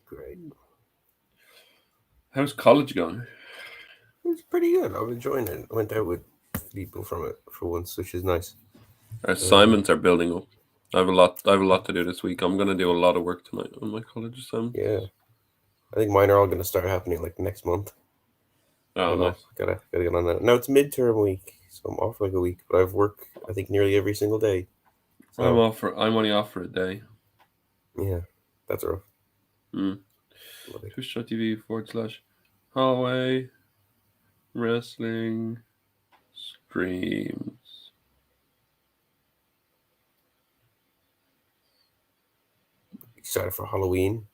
Great. How's college going? It's pretty good. I'm enjoying it. I went out with people from it for once, which is nice. Our Um, assignments are building up. I have a lot. I have a lot to do this week. I'm gonna do a lot of work tonight on my college assignments. yeah, I think mine are all going to start happening like next month. I Oh, don't know. nice. Gotta get on that. Now it's midterm week, so I'm off like a week, but I've work I think nearly every single day. So I'm only off for a day. yeah, that's rough. Hmm. Bloody- Twitch.tv/hallway wrestling streams. Excited for Halloween.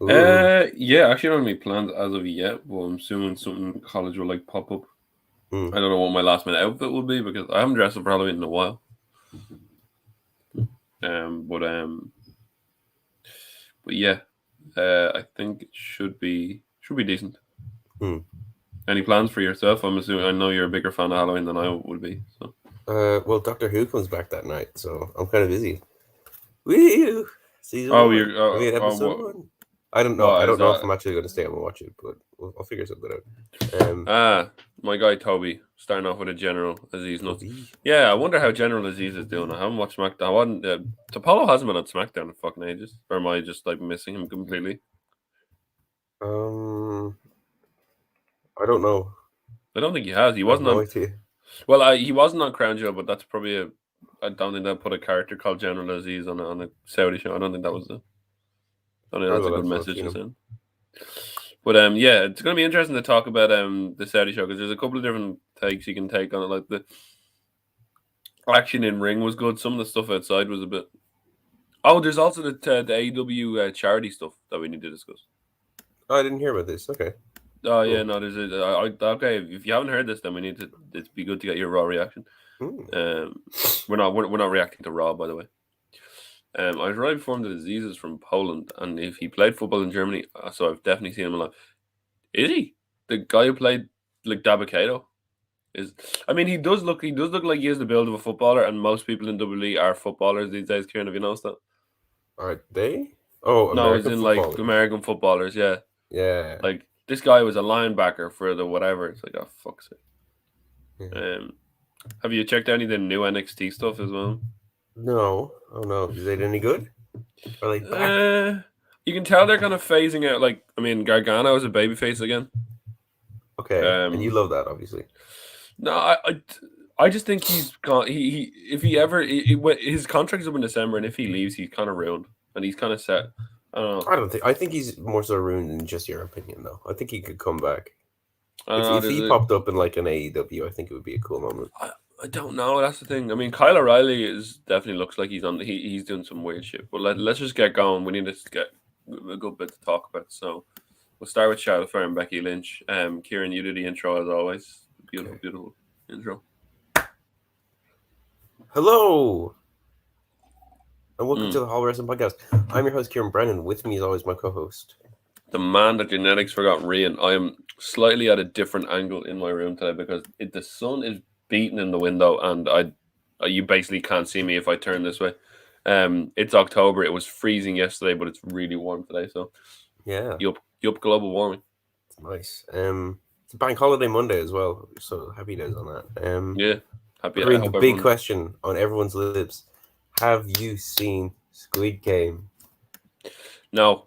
Ooh. Yeah, actually, I don't have any plans as of yet. But I'm assuming something in college will like pop up. Mm. I don't know what my last minute outfit will be because I haven't dressed up for Halloween in a while. But yeah, I think it should be decent. Mm. Any plans for yourself? I'm assuming I know you're a bigger fan of Halloween than I would be. So Well, Doctor Who comes back that night, so I'm kind of busy. Woo! Season oh, one. you're I mean, episode what one. I don't know. I what is don't know if that? I'm actually going to stay up and watch it, but I'll figure something out. My guy Toby starting off with a General Aziz nuts. Toby. Yeah, I wonder how General Aziz is doing. I haven't watched SmackDown. I wasn't. Apollo hasn't been on SmackDown in fucking ages. Or am I just like missing him completely? Um, I don't know. I don't think he has. He I have wasn't no on. idea. Well, he wasn't on Crown Jewel, but that's probably a. I don't think they'll put a character called General Aziz on a Saudi show. I don't think that was the. I don't think Probably that's a the good last time I've message seen to him. send. But yeah, it's gonna be interesting to talk about the Saudi show because there's a couple of different takes you can take on it. Like the action in ring was good. Some of the stuff outside was a bit. Oh, there's also the AEW charity stuff that we need to discuss. Oh, I didn't hear about this. Okay, Oh yeah, cool. no, there's okay. If you haven't heard this, then we need to. It'd be good to get your raw reaction. Mm. Um, we're not reacting to Raw, by the way. I was right informed that Aziz is from Poland, and if he played football in Germany, so I've definitely seen him a lot. Is he the guy who played like Dabakato? Is I mean he does look like he has the build of a footballer, and most people in WWE are footballers these days. Kieran, have you noticed that? Are they? Oh, No, as American in like footballers. American footballers. Yeah, Yeah. like this guy was a linebacker for the whatever. It's like oh fuck's sake. Yeah. Have you checked any of the new NXT stuff as well? No. Oh no. Is it any good? Are they back? Uh, you can tell they're kind of phasing out. Like I mean, Gargano is a babyface again. Okay. And you Um, love that, obviously. no, I just think he's gone. He if he ever his contract is up in December, and if he leaves, he's kind of ruined, and he's kind of set. I don't know. I don't think. I think he's more so ruined than just your opinion, though. I think he could come back. I don't If know. he popped up in like an AEW, I think it would be a cool moment. I, I don't know. That's the thing. I mean, Kyle O'Reilly is definitely looks like he's doing some weird shit. But let's just get going. We need to get a good bit to talk about. So we'll start with Charlotte Flair and Becky Lynch. Kieran, you do the intro as always. Beautiful, Okay. beautiful intro. Hello, and welcome to Mm. the Hall Wrestling Podcast. I'm your host, Kieran Brennan. With me, as always, my co-host. The man that genetics forgot, Rian. I am slightly at a different angle in my room today because the sun is beating in the window, and you basically can't see me if I turn this way. It's October. It was freezing yesterday, but it's really warm today. So Yeah, yup, global warming. it's nice. It's a bank holiday Monday as well, so happy days on that. Yeah, happy. But I I mean, the hope big everyone. question on everyone's lips: have you seen Squid Game? No,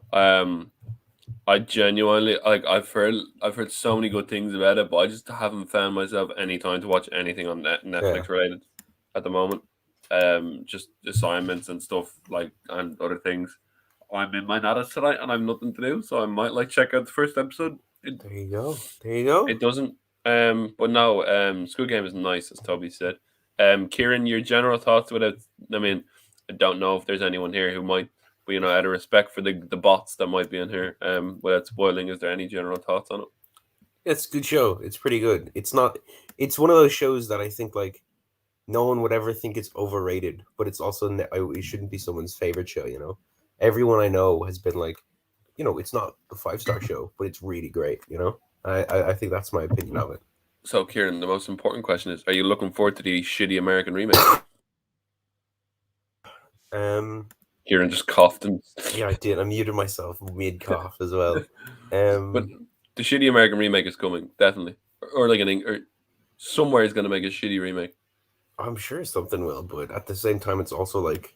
I genuinely like. I've heard so many good things about it, but I just haven't found myself any time to watch anything on Yeah, Netflix related at the moment. Just assignments and stuff like and other things. I'm in my natas tonight, and I've nothing to do, so I might like check out the first episode. It there you go. There you go. it doesn't. But no. School Game is nice, as Toby said. Kieran, your general thoughts without. I mean, I don't know if there's anyone here who might, but out of respect for the bots that might be in here, without spoiling, is there any general thoughts on it? It's a good show. It's pretty good. It's not. It's one of those shows that I think like no one would ever think it's overrated, but it's also it shouldn't be someone's favorite show. Everyone I know has been like, it's not a 5-star show, but it's really great. I think that's my opinion of it. So, Kieran, the most important question is: are you looking forward to the shitty American remake? Um, Kieran just coughed and. Yeah, I did. I muted myself mid cough as well. But Um, the shitty American remake is coming, definitely, or like or somewhere is going to make a shitty remake. I'm sure something will, but at the same time, it's also like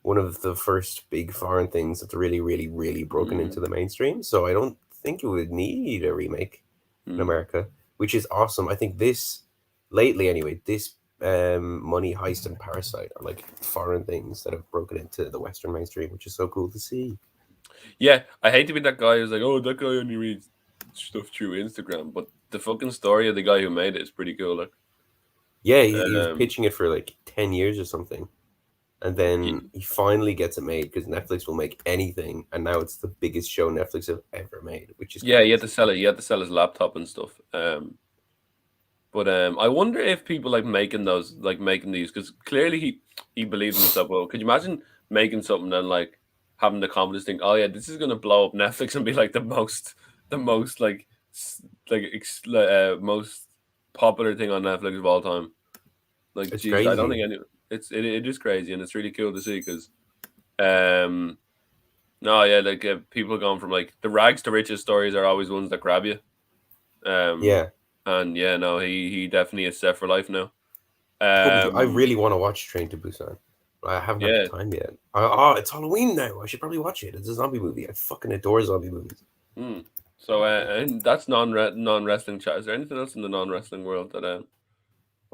one of the first big foreign things that's really, really, really broken into Mm, the mainstream. So I don't think it would need a remake in mm. America, which is awesome. I think this lately, anyway, this Money Heist and Parasite are like foreign things that have broken into the Western mainstream, which is so cool to see. Yeah, I hate to be that guy who's like, oh, that guy only reads stuff through Instagram, but the fucking story of the guy who made it is pretty cool. Like, Yeah, he was um, pitching it for like 10 years or something, and y- then he finally gets it made because Netflix will make anything, and now it's the biggest show Netflix have ever made, which is yeah, he had to crazy. sell it. He had to sell his laptop and stuff. But I wonder if people like making those, like making these, because clearly he believed in himself. Well, could you imagine making something and like having the confidence think, oh yeah, this is gonna blow up Netflix and be like the most like most popular thing on Netflix of all time. Like, It's geez, I don't crazy. think any. It is crazy and it's really cool to see because um no yeah like people going from like the rags to riches stories are always ones that grab you. Um Yeah. and yeah, no, he definitely is set for life now. I Um, really want to watch Train to Busan. I haven't had the yeah. time yet. Oh, it's Halloween now. I should probably watch it. It's a zombie movie. I fucking adore zombie movies. Mm. So, and that's non wrestling chat. Is there anything else in the non wrestling world Well, that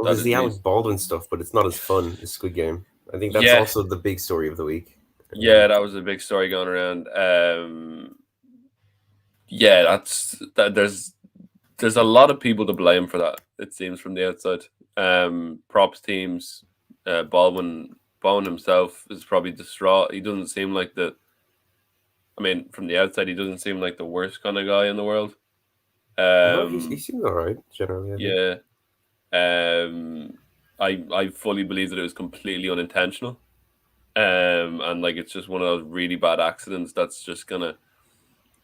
there's is the news? Alec Baldwin stuff, but it's not as fun as Squid Game. I think that's Yeah, also the big story of the week. yeah, that was a big story going around. Yeah, there's a lot of people to blame for that. It seems from the outside. Props teams, Baldwin himself is probably distraught. He doesn't seem like the. I mean, from the outside, he doesn't seem like the worst kind of guy in the world. No, he Um, seems all right generally. I think. yeah. Um, I fully believe that it was completely unintentional. And like it's just one of those really bad accidents that's just gonna.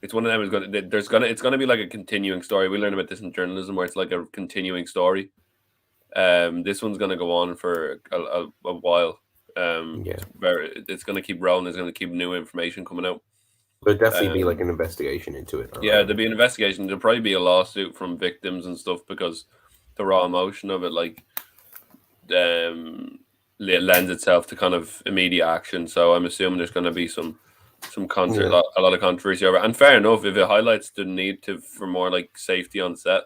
It's one of them is gonna. It's gonna be like a continuing story. We learn about this in journalism where it's like a continuing story. This one's gonna go on for a while. Yeah, It's gonna keep rolling. There's gonna keep new information coming out. there'll definitely be like Um, an investigation into it. yeah, there'll be an investigation. There'll probably be a lawsuit from victims and stuff because the raw emotion of it, like, lends itself to kind of immediate action. So I'm assuming there's going to be some concert, Yeah, a lot of controversy over it. And fair enough, if it highlights the need to for more like safety on set,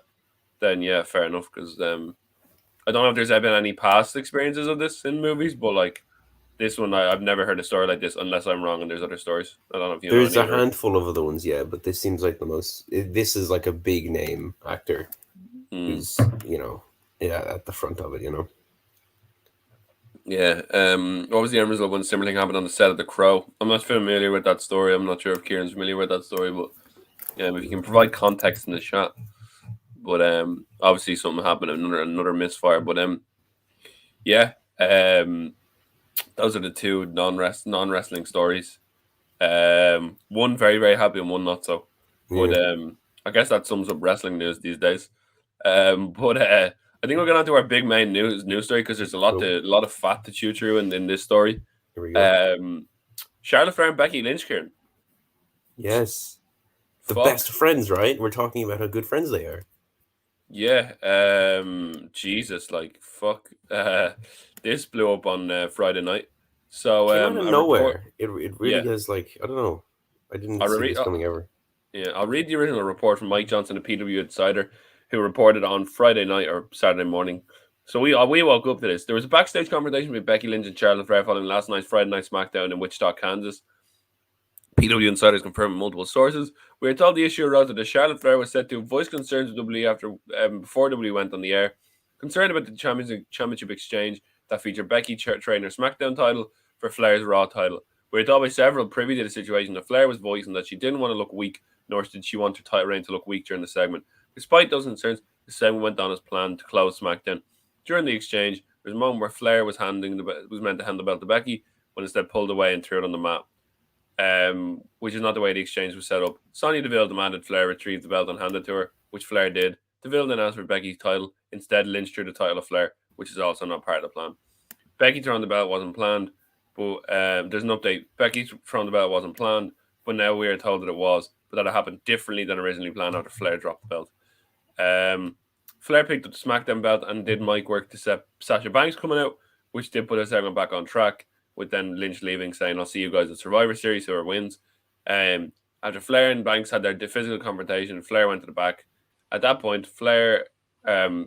then yeah, fair enough. Because I don't know if there's ever been any past experiences of this in movies, but like this one, I've never heard a story like this unless I'm wrong and there's other stories. I don't know if you know there's any a other. handful of other ones. Yeah, but this seems like the most. This is like a big name actor Mm. who's yeah at the front of it. Yeah. What was the end result when similar thing happened on the set of The Crow? I'm not familiar with that story. I'm not sure if Kieran's familiar with that story, but yeah, if you can provide context in the chat. But obviously something happened, another misfire. But yeah, those are the two non wrestling stories. One very very happy and one not so. But Yeah, I guess that sums up wrestling news these days. But I think we're going on to our big main news story because there's cool. a lot of fat to chew through in this story. Here we go. Um, Charlotte Flair and Becky Lynch, Kieran. Yes, the best Fuck friends, right? We're talking about how good friends they are. yeah. Jesus, like fuck. This blew up on Friday night. So Came out of a report. nowhere. It really Yeah, has like I don't know. I didn't I'll see read. this coming ever. Yeah, I'll read the original report from Mike Johnson of PW Insider, who reported on Friday night or Saturday morning. So we woke up to this. There was a backstage conversation with Becky Lynch and Charlotte Flair following last night's Friday Night SmackDown in Wichita, Kansas. PW Insiders confirmed multiple sources. We are told the issue arose that Charlotte Flair was set to voice concerns with WWE after before WWE went on the air, concerned about the championship exchange that featured Becky trainer SmackDown title for Flair's Raw title. We are told by several privy to the situation that Flair was voicing that she didn't want to look weak, nor did she want her title reign to look weak during the segment. Despite those concerns, the segment went on as planned to close SmackDown. During the exchange, there was a moment where Flair was meant to hand the belt to Becky, but instead pulled away and threw it on the mat, which is not the way the exchange was set up. Sonya Deville demanded Flair retrieve the belt and hand it to her, which Flair did. Deville then asked for Becky's title. Instead, Lynch threw the title of Flair, which is also not part of the plan. Becky throwing the belt wasn't planned, But there's an update. Becky's thrown the belt wasn't planned, but now we are told that it was, but that it happened differently than originally planned after Flair dropped the belt. Flair picked up the SmackDown belt and did mic work to set Sasha Banks coming out, which did put us segment back on track, with then Lynch leaving, saying, I'll see you guys at Survivor Series, whoever wins. After Flair and Banks had their physical confrontation, Flair went to the back. At that point, Flair had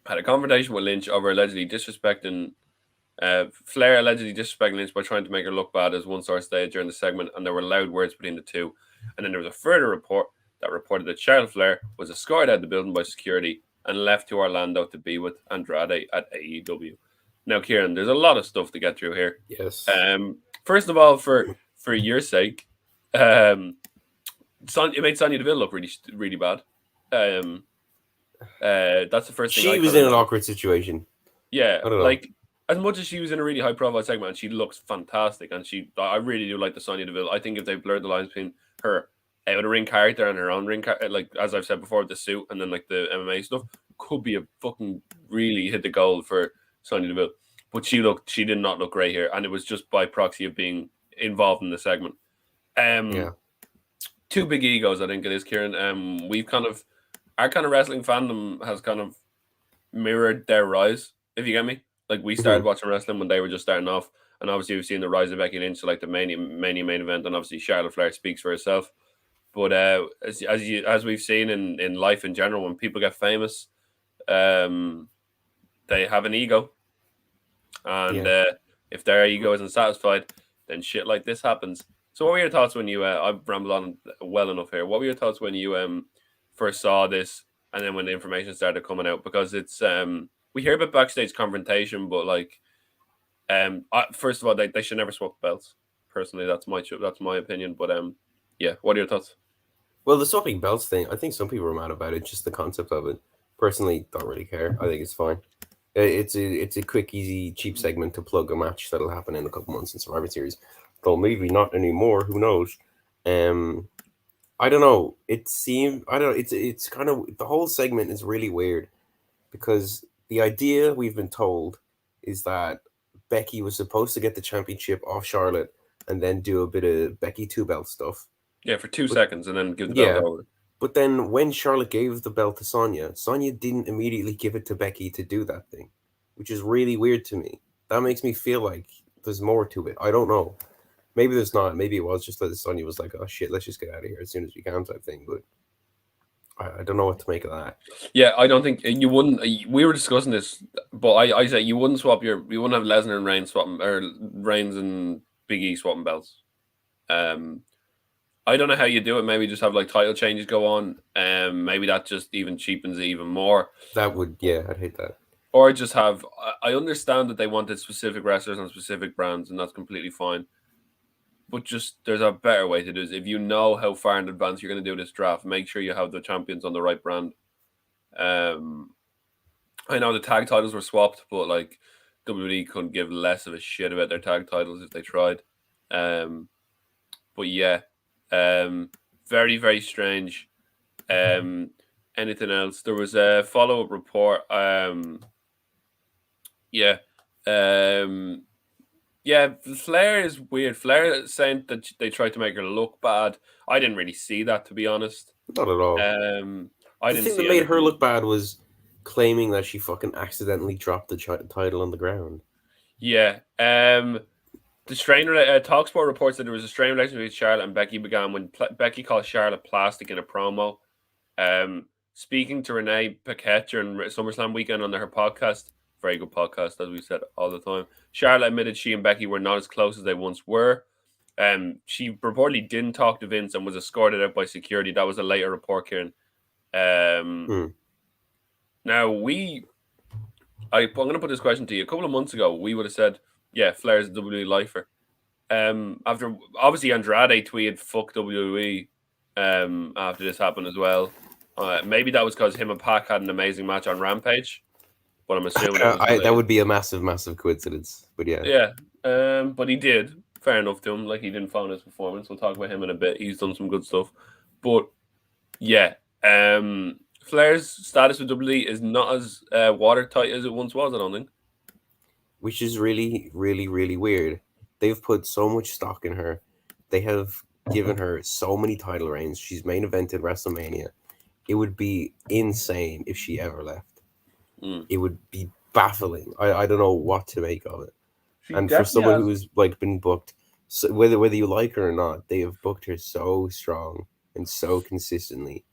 a confrontation with Lynch over allegedly disrespecting Flair allegedly disrespecting Lynch by trying to make her look bad, as one source stated during the segment, and there were loud words between the two. And then there was a further report that reported that Charlotte Flair was escorted out of the building by security and left to Orlando to be with Andrade at AEW. Now, Kieran, there's a lot of stuff to get through here. Yes. First of all, for your sake, it made Sonya Deville look really, really bad. That's the first thing. She was in an awkward situation. Yeah, like as much as she was in a really high profile segment, and she looks fantastic, and I really do like the Sonya Deville. I think if they blurred the lines between her out of ring character and her own ring character, like as I've said before, the suit and then like the MMA stuff, could be a fucking really hit the goal for Sonya Deville. But she did not look great here, and it was just by proxy of being involved in the segment. Two big egos, I think it is, Kieran. Our kind of wrestling fandom has kind of mirrored their rise, if you get me. Like, we started watching wrestling when they were just starting off, and obviously we've seen the rise of Becky Lynch to like the main event, and obviously Charlotte Flair speaks for herself. But as we've seen in life in general, when people get famous, they have an ego, and if their ego isn't satisfied, then shit like this happens. So, what were your thoughts when you? I've rambled on well enough here. What were your thoughts when you first saw this, and then when the information started coming out? Because it's we hear about backstage confrontation, but like, first of all, they should never swap belts. Personally, that's my opinion. But yeah, what are your thoughts? Well, the swapping belts thing, I think some people are mad about it. Just the concept of it. Personally, don't really care. I think it's fine. It's a quick, easy, cheap segment to plug a match that'll happen in a couple months in Survivor Series. Though maybe not anymore. Who knows? I don't know. It's kind of, the whole segment is really weird, because the idea we've been told is that Becky was supposed to get the championship off Charlotte and then do a bit of Becky 2-belt stuff. Yeah, for 2 seconds and then give the belt over. But then when Charlotte gave the belt to Sonya didn't immediately give it to Becky to do that thing, which is really weird to me. That makes me feel like there's more to it. I don't know. Maybe there's not. Maybe it was just that Sonya was like, oh shit, let's just get out of here as soon as we can type thing. But I don't know what to make of that. Yeah, I don't think you wouldn't. We were discussing this, but I said you wouldn't you wouldn't have Lesnar and Reigns swapping, or Reigns and Big E swapping belts. I don't know how you do it. Maybe just have like title changes go on. Maybe that just even cheapens it even more. That would, I'd hate that. Or just have. I understand that they wanted specific wrestlers on specific brands, and that's completely fine. But just, there's a better way to do this. If you know how far in advance you're going to do this draft, make sure you have the champions on the right brand. I know the tag titles were swapped, but like WWE couldn't give less of a shit about their tag titles if they tried. But yeah, very, very strange. Anything else? There was a follow-up report. Yeah, Flair is weird. Flair saying that they tried to make her look bad. I didn't really see that, to be honest. Not at all. The thing that made her look bad was claiming that she fucking accidentally dropped the title on the ground. Yeah. The Talksport reports that there was a strained relationship with Charlotte and Becky began when Becky called Charlotte plastic in a promo. Speaking to Renee Paquette during SummerSlam weekend on her podcast, very good podcast, as we said all the time, Charlotte admitted she and Becky were not as close as they once were. She reportedly didn't talk to Vince and was escorted out by security. That was a later report, Kieran. Now, I'm going to put this question to you. A couple of months ago, we would have said, yeah, Flair's a WWE lifer. After, obviously, Andrade tweeted, fuck WWE, after this happened as well. Maybe that was because him and Pac had an amazing match on Rampage. But I'm assuming that would be a massive, massive coincidence. But yeah. Yeah. But he did. Fair enough to him. Like, he didn't phone his performance. We'll talk about him in a bit. He's done some good stuff. But yeah. Flair's status with WWE is not as watertight as it once was, I don't think. Which is really, really, really weird. They've put so much stock in her. They have given her so many title reigns. She's main evented WrestleMania. It would be insane if she ever left. Mm. It would be baffling. I don't know what to make of it. She And for definitely someone has. who's like been booked, so whether you like her or not, they have booked her so strong and so consistently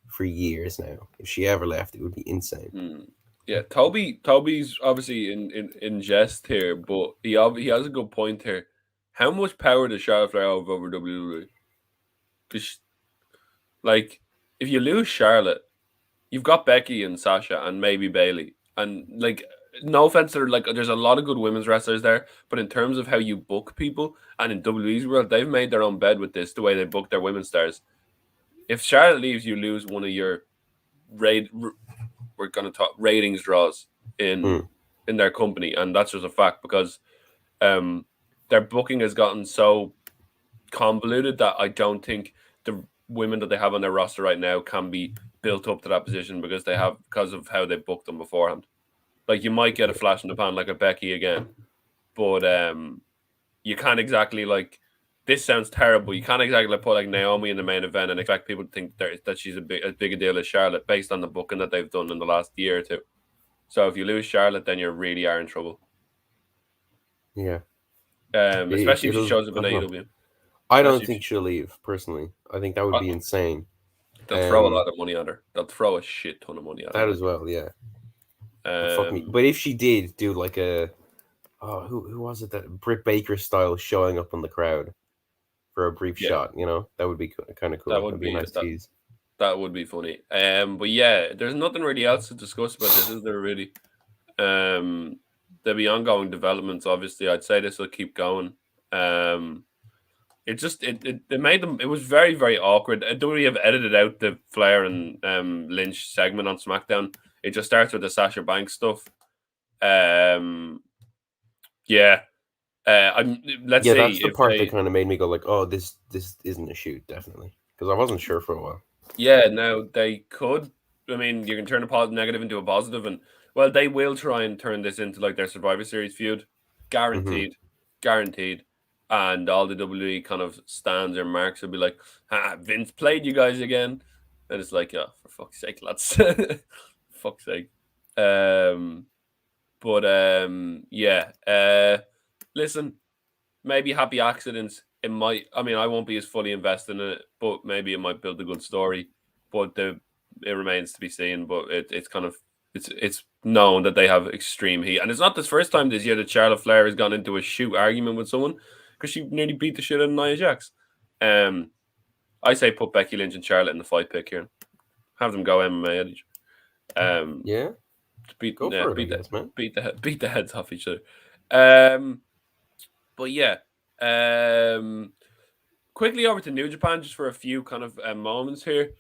for years now. If she ever left, it would be insane. Mm. Yeah, Toby's obviously in jest here, but he has a good point here. How much power does Charlotte Flair have over WWE? Because like, if you lose Charlotte, you've got Becky and Sasha and maybe Bailey, and like, no offense, there's a lot of good women's wrestlers there, but in terms of how you book people, and in WWE's world, they've made their own bed with this, the way they book their women's stars. If Charlotte leaves, you lose one of your raid. We're going to talk ratings draws Hmm. in their company, and that's just a fact because um their booking has gotten so convoluted that I don't think the women that they have on their roster right now can be built up to that position because of how they booked them beforehand. Like, you might get a flash in the pan like a Becky again, but you can't exactly, like, this sounds terrible. You can't exactly put like Naomi in the main event and expect people to think that she's as big a deal as Charlotte based on the booking that they've done in the last year or two. So if you lose Charlotte, then you really are in trouble. Yeah, Especially if she it'll. shows up I in don't know. AEW. I don't Especially if think she'll leave personally. I think that would be insane. they'll throw a lot of money at her. They'll throw a shit ton of money at That her. as well. Yeah. But fuck me. Um, But if she did do like a, oh, who was it, that Britt Baker style showing up on the crowd for a brief yeah, shot? That would be kind of that cool. would That'd be a be nice that. tease. That would be funny. But yeah, there's nothing really else to discuss about this, is there? Really? Um, there'll be ongoing developments. Obviously, I'd say this will keep going. Um, it just it made them. It was very very awkward. WWE have edited out the Flair and Lynch segment on SmackDown. It just starts with the Sasha Banks stuff. Um, yeah. Let's Yeah, see that's the if part that they. kind of made me go like, oh, this isn't a shoot, definitely, because I wasn't sure for a while. Yeah, now they could. I mean, you can turn a negative into a positive, and well, they will try and turn this into like their Survivor Series feud, Hmm. guaranteed, guaranteed. And all the WWE kind of stands or marks will be like, Vince played you guys again," and it's like, "Yeah, for fuck's sake, lads, fuck's sake." Um, but yeah. Listen, maybe happy accidents. It might. I mean, I won't be as fully invested in it, but maybe it might build a good story. But it remains to be seen. But it's kind of it's known that they have extreme heat, and it's not the first time this year that Charlotte Flair has gone into a shoot argument with someone because she nearly beat the shit out of Nia Jax. Um, I say put Becky Lynch and Charlotte in the fight pick here. Have them go MMA at each. Um, Yeah, beat go yeah, for it, I guess, man. beat the heads off each other. Um, but yeah. Um, Quickly over to New Japan just for a few kind of moments here.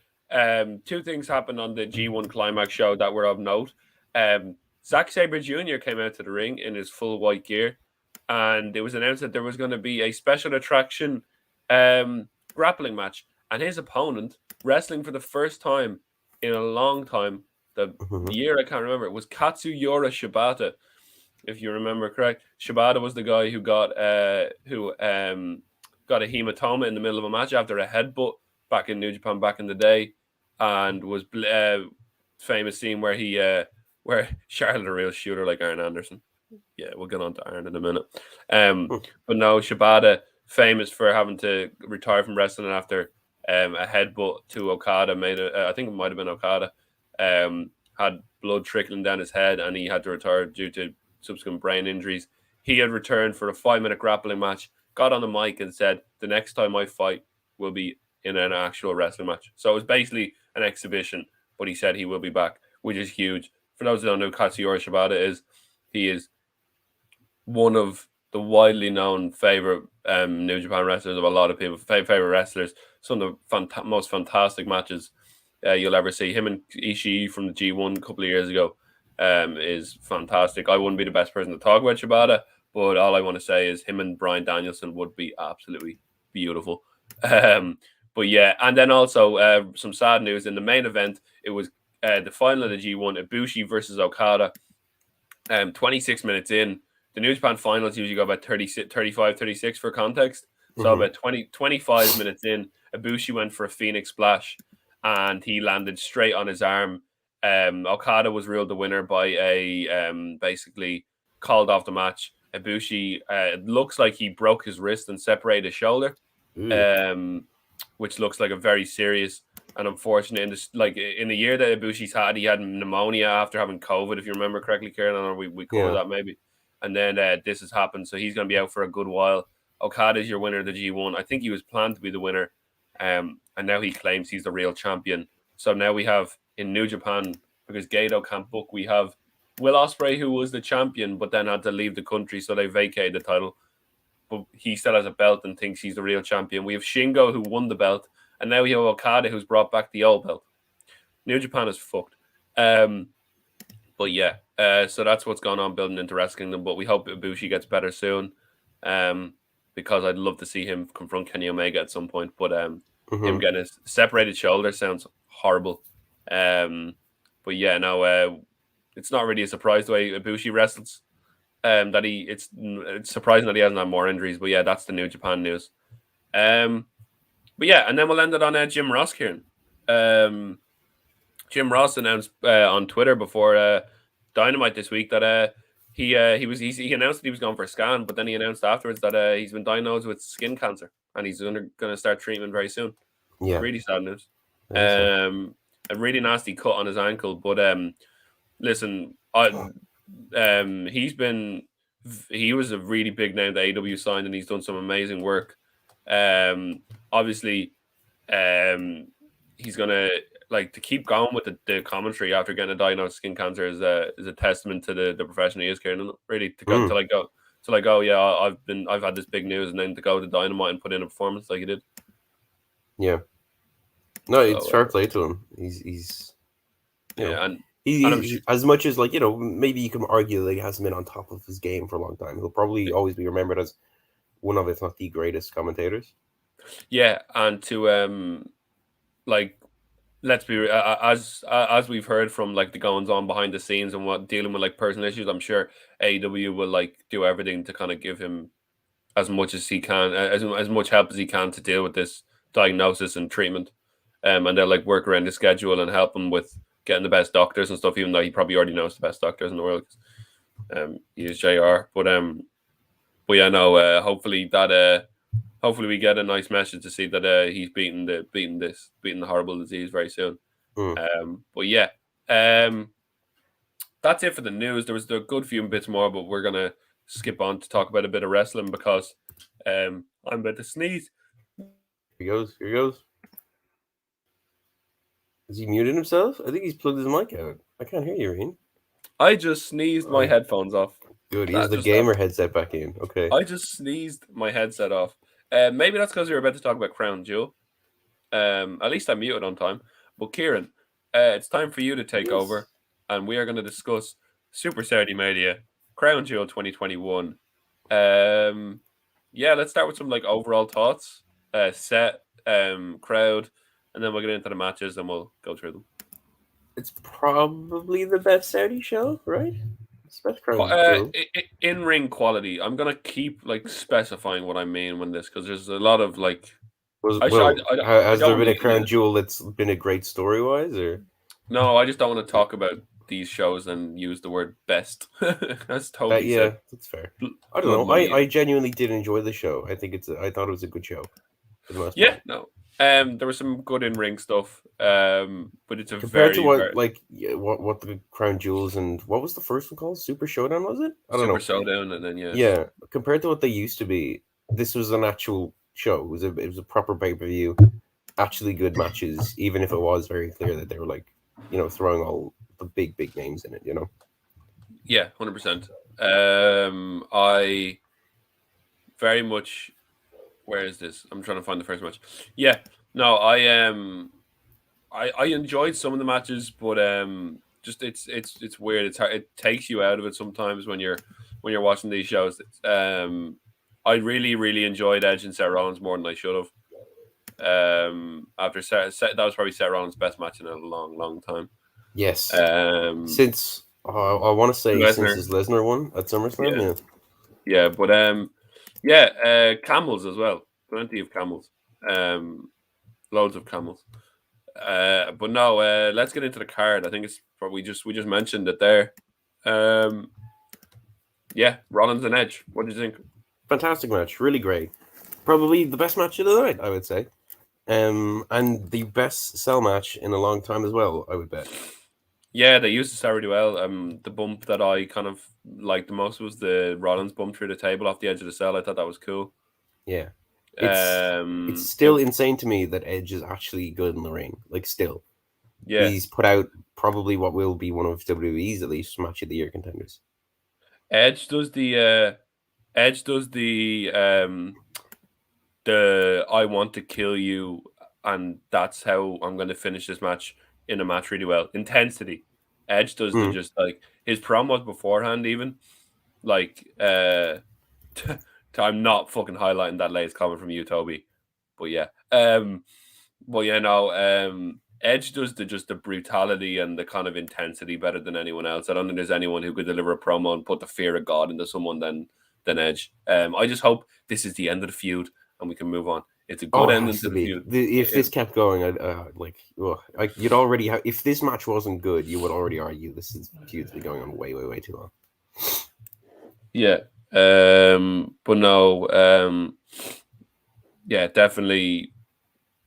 Two things happened on the G1 Climax show that were of note. Zack Sabre Jr. came out to the ring in his full white gear, and it was announced that there was going to be a special attraction grappling match, and his opponent, wrestling for the first time in a long time, the Hmm. year I can't remember, it was Katsuyori Shibata, if you remember correct. Shibata was the guy who got a hematoma in the middle of a match after a headbutt back in New Japan back in the day, and was famous scene where he where Charlotte a real shooter like Arn Anderson. Yeah, we'll get on to Arn in a minute. But no, Shibata famous for having to retire from wrestling after a headbutt to Okada I think it might have been Okada. Had blood trickling down his head, and he had to retire due to subsequent brain injuries. He had returned for a 5-minute grappling match, got on the mic and said, "The next time I fight will be in an actual wrestling match." So it was basically an exhibition, but he said he will be back, which is huge. For those who don't know, Katsuyori Shibata he is one of the widely known favorite New Japan wrestlers of a lot of people, favorite wrestlers. Some of the most fantastic matches you'll ever see. Him and Ishii from the G1 a couple of years ago is fantastic. I wouldn't be the best person to talk about Shibata, but all I want to say is him and Bryan Danielson would be absolutely beautiful. Um, but yeah, and then also some sad news in the main event. It was the final of the G1, Ibushi versus Okada. 26 minutes in, the New Japan finals usually go about 36, 35, 36 for context. So Mm-hmm. about 25 minutes in, Ibushi went for a Phoenix splash and he landed straight on his arm. Okada was ruled the winner by a basically called off the match. Ibushi, it looks like he broke his wrist and separated his shoulder, Ooh. um, which looks like a very serious and unfortunate. In the year that Ibushi's had, he had pneumonia after having COVID, if you remember correctly, Kieran. I know we covered Yeah. that maybe, and then this has happened, so he's going to be out for a good while. Okada is your winner of the G1. I think he was planned to be the winner, and now he claims he's the real champion. So now we have in New Japan, because Gato can't book, we have Will Ospreay, who was the champion, but then had to leave the country, so they vacated the title. But he still has a belt and thinks he's the real champion. We have Shingo, who won the belt, and now we have Okada, who's brought back the old belt. New Japan is fucked. But yeah, so that's what's gone on building into Wrestle Kingdom. But we hope Ibushi gets better soon, because I'd love to see him confront Kenny Omega at some point. But him Mm-hmm. getting his separated shoulder sounds horrible. But yeah, no, it's not really a surprise the way Ibushi wrestles. That it's surprising that he hasn't had more injuries. But yeah, that's the New Japan news. But yeah, and then we'll end it on Jim Ross, Kieran. Jim Ross announced on Twitter before Dynamite this week that he announced that he was going for a scan, but then he announced afterwards that he's been diagnosed with skin cancer and he's going to start treatment very soon. Yeah. Really sad news. Very sad. A really nasty cut on his ankle, but listen, he was a really big name that AW signed, and he's done some amazing work. Obviously, he's gonna to keep going with the commentary after getting a diagnosed skin cancer is a testament to the profession he is, Kieran. Really to go, yeah, I've had this big news, and then to go to Dynamite and put in a performance like he did. Yeah. No, So, it's fair play to him. He's you know, yeah, and I'm he as much as maybe you can argue that he hasn't been on top of his game for a long time. He'll probably always be remembered as one of, if not the greatest commentators. yeah, and to let's be as we've heard from the goings on behind the scenes and what dealing with personal issues, I'm sure AEW will do everything to kind of give him as much as he can, as much help as he can to deal with this diagnosis and treatment. And they'll work around his schedule and help him with getting the best doctors and stuff, even though he probably already knows the best doctors in the world. He is JR, but yeah, no. Hopefully we get a nice message to see that he's beating the horrible disease very soon. But yeah, that's it for the news. There was a good few bits more, but we're gonna skip on to talk about a bit of wrestling because I'm about to sneeze. Here he goes. Has he muted himself? I think he's plugged his mic out. I can't hear you, Reen. I just sneezed my headphones off. Good. He has the gamer headset back in. Okay. I just sneezed my headset off. Maybe that's because we were about to talk about Crown Jewel. At least I muted on time. But Kieran, it's time for you to take over, and we are going to discuss Super Saturday Mania, Crown Jewel 2021. Yeah, let's start with some overall thoughts, set, crowd, and then we'll get into the matches and we'll go through them. It's probably the best Saudi show, right? It's best Crown Jewel. In ring quality. I'm gonna keep specifying what I mean when this, because there's a lot of has there been a Crown Jewel that's been a great story wise, or no? I just don't want to talk about these shows and use the word best. That's totally that's fair. I don't know. I genuinely did enjoy the show. I thought it was a good show for the most part. No. There was some good in ring stuff, but it's compared to what the Crown Jewels and what was the first one called? Super Showdown, was it? I don't know. Super Showdown, and then yeah. Compared to what they used to be, this was an actual show. It was a proper pay-per-view, actually good matches, even if it was very clear that they were throwing all the big names in it. Yeah, 100%. I very much. Where is this? I'm trying to find the first match. Yeah, no, I enjoyed some of the matches, but just it's weird. It's hard. It takes you out of it sometimes when you're watching these shows. I really enjoyed Edge and Seth Rollins more than I should have. After that was probably Seth Rollins' best match in a long time. Yes. Since I want to say since his Lesnar one at SummerSlam. Yeah, but camels as well. Plenty of camels. Loads of camels. But no, let's get into the card. I think it's probably we just mentioned it there. Um, yeah, Rollins and Edge. What do you think? Fantastic match, really great. Probably the best match of the night, I would say. And the best cell match in a long time as well, I would bet. Yeah, they used to start really well. The bump that I kind of liked the most was the Rollins bump through the table off the edge of the cell. I thought that was cool. Yeah. It's still insane to me that Edge is actually good in the ring. Like, still. Yeah. He's put out probably what will be one of WWE's at least match of the year contenders. Edge does the I want to kill you, and that's how I'm going to finish this match in a match really well. Intensity. Edge does the just like his promos beforehand, even like I'm not fucking highlighting that latest comment from you, Toby, but yeah, Edge does the brutality and the kind of intensity better than anyone else. I don't think there's anyone who could deliver a promo and put the fear of God into someone than Edge. I just hope this is the end of the feud and we can move on. It's a good ending to the feud. If this kept going, you'd already have. If this match wasn't good, you would already argue this feud's been going on way, way, way too long. Yeah, but no, yeah, definitely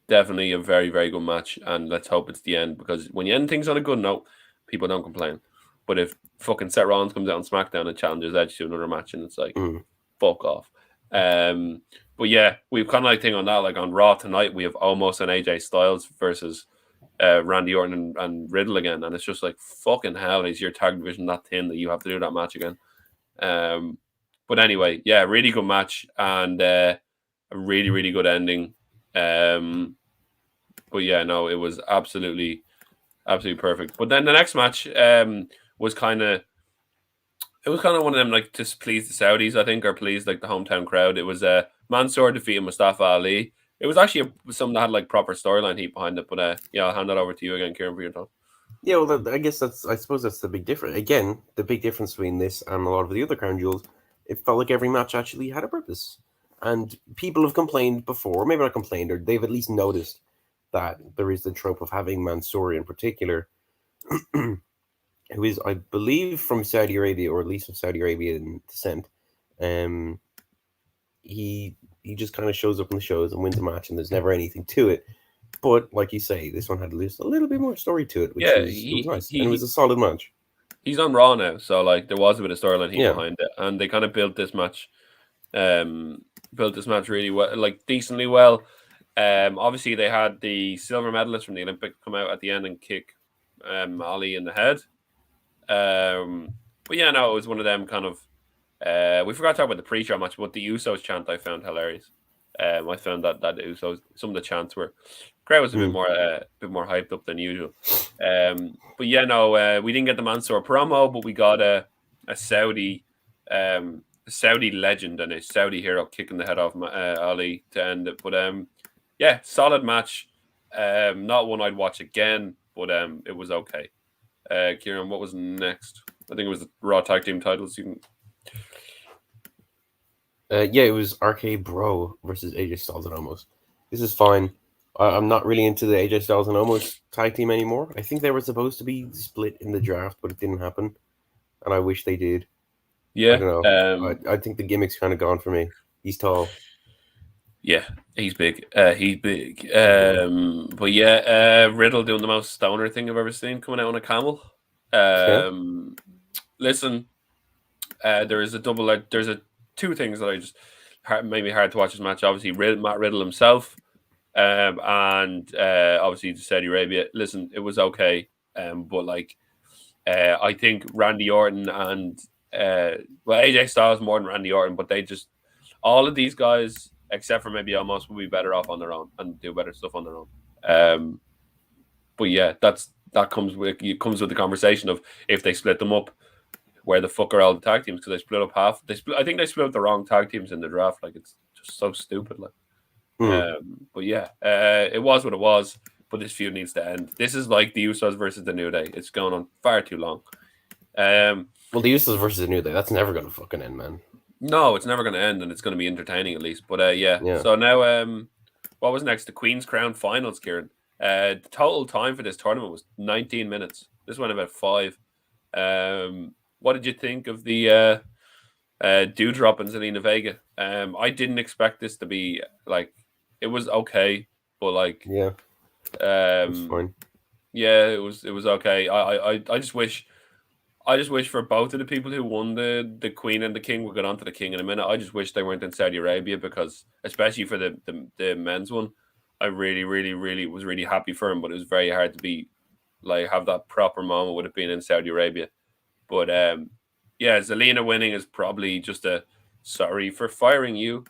a very, very good match, and let's hope it's the end, because when you end things on a good note, people don't complain. But if fucking Seth Rollins comes out on SmackDown and challenges Edge to another match, and it's like, fuck off. But yeah, we've kind of like thing on that, like on Raw tonight, we have Omos and AJ Styles versus Randy Orton and Riddle again, and it's just like, fucking hell, is your tag division that thin that you have to do that match again? But anyway, yeah, really good match and a really, really good ending. But yeah, no, it was absolutely perfect. But then the next match was kind of one of them, like, to please the Saudis, I think, or please like the hometown crowd. It was Mansoor defeating Mustafa Ali. It was actually something that had like proper storyline heat behind it. But yeah, I'll hand that over to you again, Kieran, for your thoughts. Yeah, well, I suppose that's the big difference. Again, the big difference between this and a lot of the other crown jewels, it felt like every match actually had a purpose. And people have complained before, maybe not complained, or they've at least noticed that there is the trope of having Mansoor in particular, who is, I believe, from Saudi Arabia, or at least of Saudi Arabian descent. He just kind of shows up in the shows and wins a match, and there's never anything to it. But like you say, this one had at least a little bit more story to it, which was nice, and it was a solid match. He's on Raw now, so like there was a bit of storyline heat behind it, and they kind of built this match really well, like decently well. Obviously they had the silver medalist from the Olympics come out at the end and kick Ali in the head. But yeah, no, it was one of them kind of. We forgot to talk about the pre-show match, but the Usos chant I found hilarious. I found that Usos, some of the chants were, crowd was a bit more hyped up than usual. But yeah, no, we didn't get the Mansoor promo, but we got a Saudi legend and a Saudi hero kicking the head off Ali to end it. But yeah, solid match. Not one I'd watch again, but it was okay. Kieran, what was next? I think it was the Raw Tag Team titles. Yeah, it was RK Bro versus AJ Styles and Omos. This is fine. I'm not really into the AJ Styles and Omos tag team anymore. I think they were supposed to be split in the draft, but it didn't happen, and I wish they did. Yeah, I don't know. I think the gimmick's kind of gone for me. He's tall. Yeah, he's big. But yeah, Riddle doing the most stoner thing I've ever seen, coming out on a camel. Listen, there's two things that I just made me hard to watch this match. Obviously, Matt Riddle himself, and obviously to Saudi Arabia. Listen, it was okay, but like, I think Randy Orton and AJ Styles more than Randy Orton, but they just, all of these guys, except for maybe Omos, will be better off on their own and do better stuff on their own. But yeah, that comes with the conversation of, if they split them up, where the fuck are all the tag teams? Because they split up half. I think they split up the wrong tag teams in the draft. Like, it's just so stupid. Like, but yeah, it was what it was. But this feud needs to end. This is like the Usos versus the New Day. It's going on far too long. Well, the Usos versus the New Day, that's never going to fucking end, man. No, it's never going to end, and it's going to be entertaining at least. But yeah. Yeah. So now, what was next? The Queen's Crown finals, Kieran. The total time for this tournament was 19 minutes. This went about 5. What did you think of the Dewdrop and Zelina Vega? I didn't expect this to be like it was okay, but like Yeah. It's um, fine. yeah, it was okay. I just wish. I just wish for both of the people who won the Queen and the King. We'll get on to the King in a minute. I just wish they weren't in Saudi Arabia because, especially for the men's one, I really, really, really was really happy for him. But it was very hard to be like have that proper moment with it being in Saudi Arabia. But yeah, Zelina winning is probably just a sorry for firing you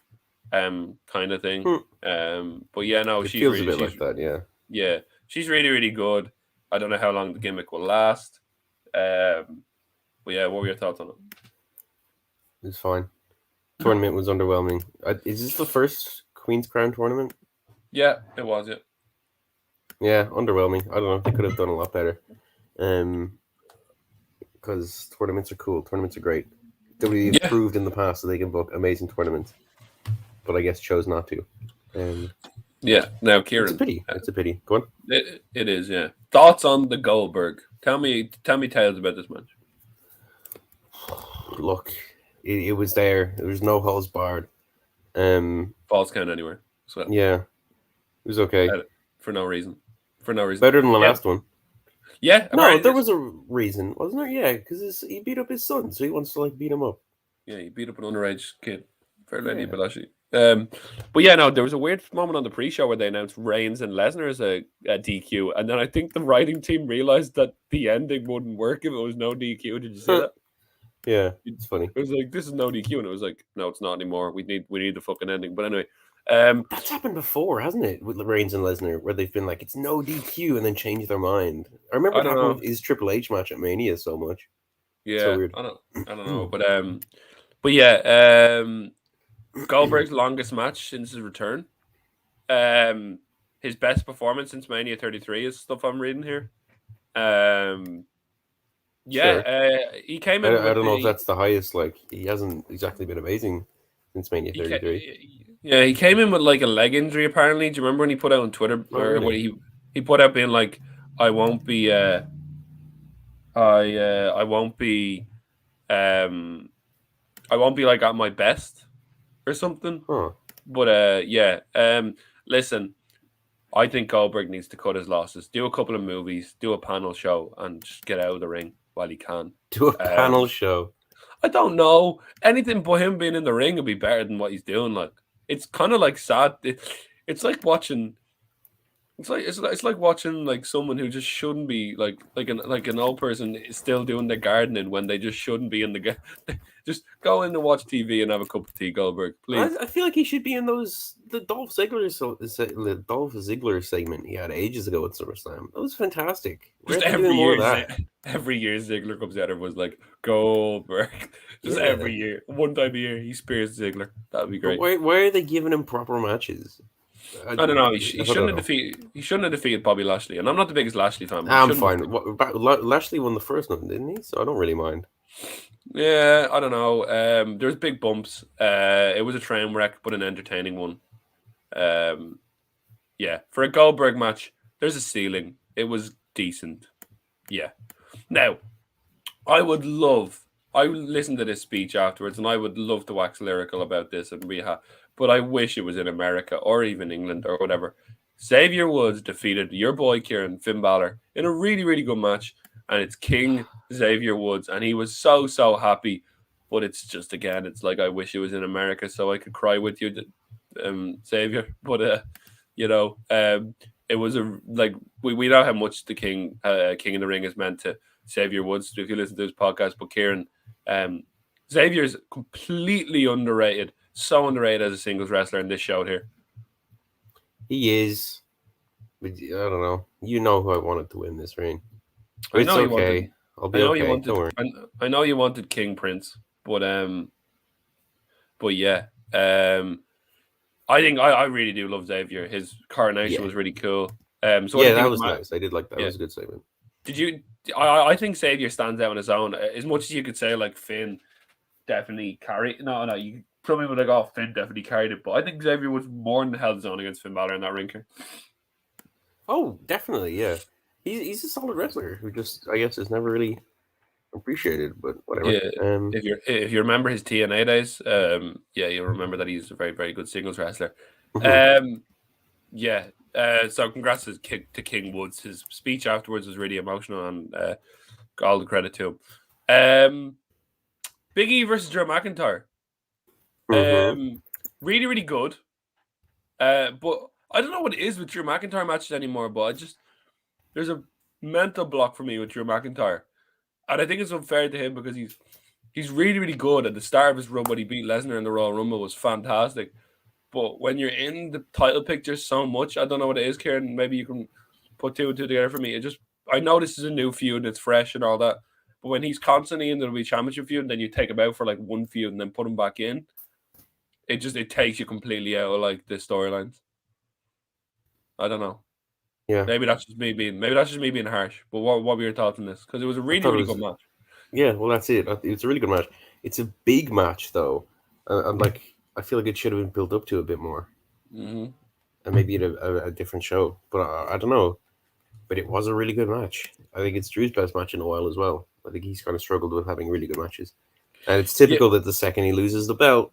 kind of thing. But yeah, no, It feels a bit like that. Yeah. yeah, she's really, really good. I don't know how long the gimmick will last. But yeah, what were your thoughts on it? It's fine. Tournament was underwhelming. Is this the first Queen's Crown tournament? Yeah, it was. Yeah. Yeah, underwhelming. I don't know. They could have done a lot better. Because tournaments are cool. Tournaments are great. WWE have proved in the past that they can book amazing tournaments, but I guess chose not to. Yeah. Now, Kieran, it's a pity. It's a pity. Go on. It is. Yeah. Thoughts on the Goldberg? Tell me tales about this match. Look, it was there. There was no holes barred. Falls count anywhere. So yeah, it was okay for no reason. For no reason. Better than the last one. Yeah. No, there was a reason, wasn't there? Yeah, because he beat up his son, so he wants to like beat him up. Yeah, he beat up an underage kid. Fair lady, Balashi. But yeah, no, there was a weird moment on the pre-show where they announced Reigns and Lesnar as a DQ, and then I think the writing team realized that the ending wouldn't work if it was no DQ. Did you see that? Yeah, it's funny. It was like, this is no DQ, and it was like, no, it's not anymore. We need the fucking ending. But anyway, that's happened before, hasn't it, with Reigns and Lesnar, where they've been like, it's no DQ, and then changed their mind. I remember it happened with his Triple H match at Mania so much. Yeah, so weird. I don't know, but yeah, Goldberg's longest match since his return. His best performance since Mania 33 is stuff I'm reading here. Yeah, sure. He came in. I don't know if that's the highest. Like, he hasn't exactly been amazing since Mania 33. Yeah, he came in with like a leg injury. Apparently, do you remember when he put out on Twitter what he put out being like, I won't be like at my best or something. Huh. But yeah. Listen, I think Goldberg needs to cut his losses, do a couple of movies, do a panel show, and just get out of the ring while he can. Do a panel show. I don't know. Anything but him being in the ring would be better than what he's doing. Like, it's kind of like sad. It's like watching. It's like watching like someone who just shouldn't be like an old person still doing the gardening when they just shouldn't be in the just go in and watch TV and have a cup of tea, Goldberg, please. I feel like he should be in the Dolph Ziggler segment he had ages ago at SummerSlam. That was fantastic. Just every year Ziggler comes out and was like Goldberg. Just every year, one time a year, he spears Ziggler. That would be great. Why are they giving him proper matches? I don't know. He shouldn't have defeated Bobby Lashley, and I'm not the biggest Lashley fan. I'm fine. Lashley won the first one, didn't he? So I don't really mind. Yeah, I don't know. There's big bumps. It was a train wreck, but an entertaining one. Yeah, for a Goldberg match, there's a ceiling. It was decent. Yeah. Now, I listened to this speech afterwards, and I would love to wax lyrical about this and but I wish it was in America or even England or whatever. Xavier Woods defeated your boy Kieran, Finn Balor, in a really, really good match, and it's King Xavier Woods, and he was so happy. But it's just, again, it's like I wish it was in America so I could cry with you, Xavier. But it was we know how much the King in the Ring has meant to Xavier Woods if you listen to his podcast. But Kieran, Xavier's completely underrated. So underrated as a singles wrestler in this show here. He is. But I don't know. You know who I wanted to win this ring. I know it's okay. I'll be okay. Don't worry. I know you wanted King Prince, but yeah. I think I really do love Xavier. His coronation was really cool. So yeah, that was nice. I did like that. It was a good segment. Did you? I think Xavier stands out on his own. As much as you could say like Finn, definitely carried. No, you. Some people like, oh, Finn definitely carried it, but I think Xavier was more than held his own against Finn Balor in that ring. Oh, definitely, yeah. He's a solid wrestler who just, I guess, is never really appreciated, but whatever. Yeah, if you remember his TNA days, yeah, you'll remember that he's a very very good singles wrestler. Mhm. Yeah. So congrats to King Woods. His speech afterwards was really emotional, and got all the credit to him. Big E versus Drew McIntyre. Mhm. Really really good. But I don't know what it is with Drew McIntyre matches anymore. But there's a mental block for me with Drew McIntyre, and I think it's unfair to him because he's really really good. At the start of his run when he beat Lesnar in the Royal Rumble was fantastic. But when you're in the title picture so much, I don't know what it is, Kieran. Maybe you can put two and two together for me. I know this is a new feud, it's fresh and all that. But when he's constantly in the WWE Championship feud, and then you take him out for like one feud and then put him back in, it takes you completely out of like the storylines. I don't know. Yeah, Maybe that's just me being harsh. But what were your thoughts on this? Because it was a I really thought it really was. good match. Yeah, well, that's it. It's a really good match. It's a big match, though, and like I feel like it should have been built up to a bit more, Mm-hmm. and maybe at a different show. But I don't know. But it was a really good match. I think it's Drew's best match in a while as well. I think he's kind of struggled with having really good matches, and it's Yeah, typical that the second he loses the belt,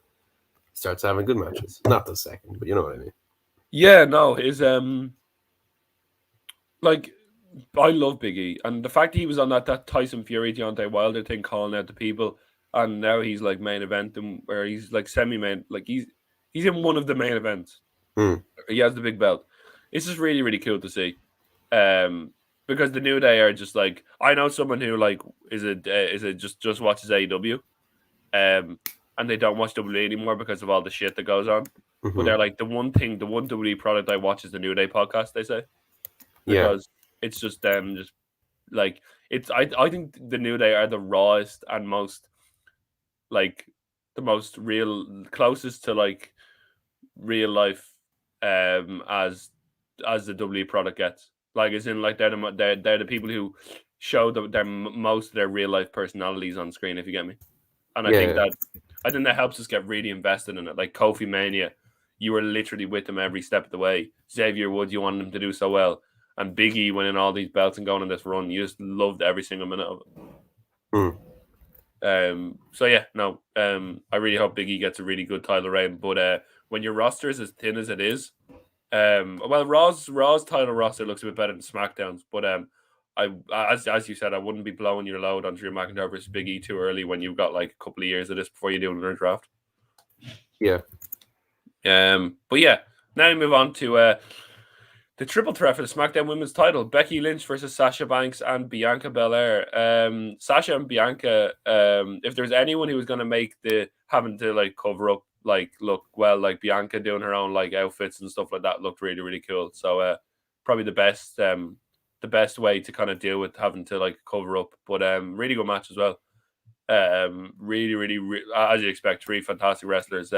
he starts having good matches. Not the second, but you know what I mean. yeah, no, his like I love Big E, and the fact he was on that Tyson Fury Deontay Wilder thing, calling out the people, and now he's like main eventing where he's like semi-main, like he's in one of the main events. Hmm. He has the big belt. It's just really really cool to see, because the New Day are just like I know someone who like is a just watches AEW, and they don't watch WWE anymore because of all the shit that goes on. But Hmm. they're like the one WWE product I watch is the New Day podcast. They say Yeah. because it's just them just like I think the New Day are the rawest and most like the most real closest to like real life as the WWE product gets. Like as in like they're the people who show their most of their real life personalities on screen, if you get me. And Yeah. I think that helps us get really invested in it. Like Kofi Mania, you were literally with him every step of the way. Xavier Woods, you wanted him to do so well. And Big E winning all these belts and going on this run, you just loved every single minute of Hmm. it. So yeah, no, I really hope Big E gets a really good title reign. But when your roster is as thin as it is, well, Raw's title roster looks a bit better than SmackDown's. But as you said, I wouldn't be blowing your load on Drew McIntyre versus Big E too early when you've got like a couple of years of this before you do another draft. Yeah. But yeah, now we move on to the triple threat for the SmackDown Women's title: Becky Lynch versus Sasha Banks and Bianca Belair. Sasha and Bianca. If there's anyone who was going to make the having to like cover up, like look well, like Bianca doing her own like outfits and stuff like that looked really really cool. So probably the best way to kind of deal with having to like cover up. But really good match as well. Really really as you expect, three fantastic wrestlers.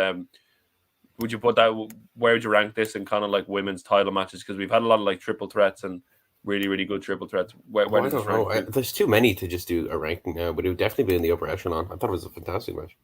Would you put that? Where would you rank this in kind of like women's title matches? Because we've had a lot of like triple threats and really, really good triple threats. Where Well, I does this don't rank know. for you? There's too many to just do a ranking now, but it would definitely be in the upper echelon. I thought it was a fantastic match.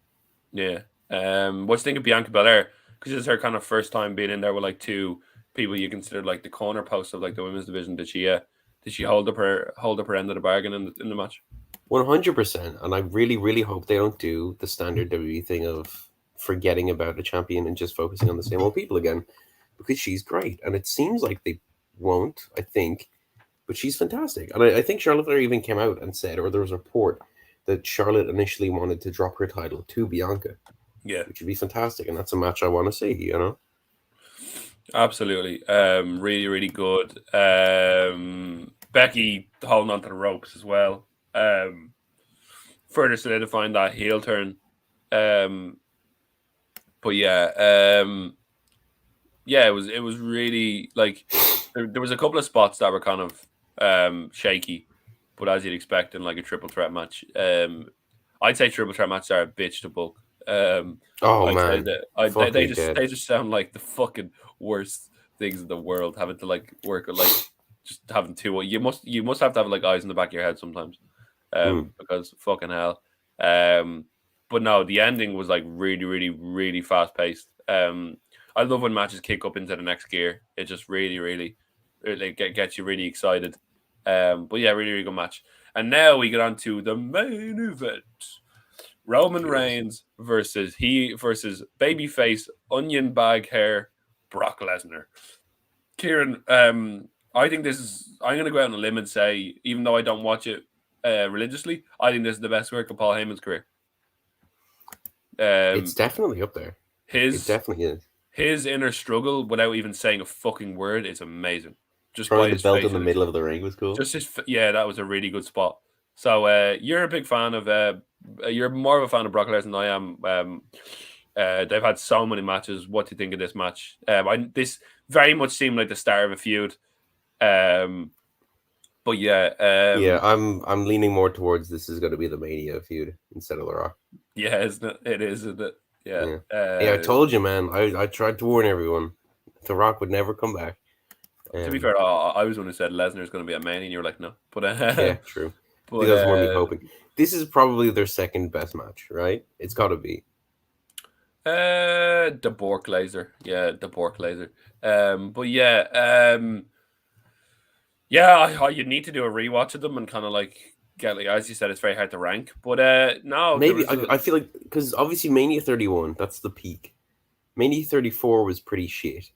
Yeah. What do you think of Bianca Belair? Because it's her kind of first time being in there with like two people you consider like the corner posts of like the women's division. Did she hold up her end of the bargain in the match? 100%. And I really, really hope they don't do the standard WWE thing of forgetting about the champion and just focusing on the same old people again, because she's great. And it seems like they won't, I think, but she's fantastic. And I think Charlotte Flair even came out and said, or there was a report that Charlotte initially wanted to drop her title to Bianca, Yeah, which would be fantastic. And that's a match I want to see, you know? absolutely. Really, really good. Becky holding on to the ropes as well. Further solidifying that heel turn. Um, but yeah, it was really like there was a couple of spots that were kind of shaky, but as you'd expect in like a triple threat match, I'd say triple threat matches are a bitch to book. Oh, I'd say man. that Fuck me dead. they just sound like the fucking worst things in the world. Having to like work with like just having two. You must have to have like eyes in the back of your head sometimes, Mm. because fucking hell. Um, But no, the ending was like really, really, really fast paced. I love when matches kick up into the next gear. It just really, really, really gets you really excited. But yeah, really, really good match. And now we get on to the main event: Roman Cheers. Reigns versus babyface onion bag hair Brock Lesnar. Kieran, I think this is. I'm going to go out on a limb and say, even though I don't watch it religiously, I think this is the best work of Paul Heyman's career. It's definitely up there. It His definitely is. his inner struggle, without even saying a fucking word, is amazing. Just by Throwing the his belt in the facial middle expression. of the ring was cool. Just yeah, that was a really good spot. So you're a big fan of you're more of a fan of Brock Lesnar than I am. They've had so many matches. What do you think of this match? This very much seemed like the start of a feud. But yeah, Yeah, I'm leaning more towards this is going to be the Mania feud instead of the Rock. yeah, isn't it? It is, isn't it? Yeah. Yeah, yeah. I told you, man. I tried to warn everyone. The Rock would never come back. To be fair, I was one who said Lesnar's going to be a main, and you were like, no. But Yeah, true. I think but that was more me hoping. This is probably their second best match, right? It's got to be. The Bork laser, yeah, the Bork laser. But yeah, you need to do a rewatch of them and kind of like get like as you said, it's very hard to rank. But no, there Maybe was I feel like because obviously Mania 31, that's the peak. Mania 34 was pretty shit.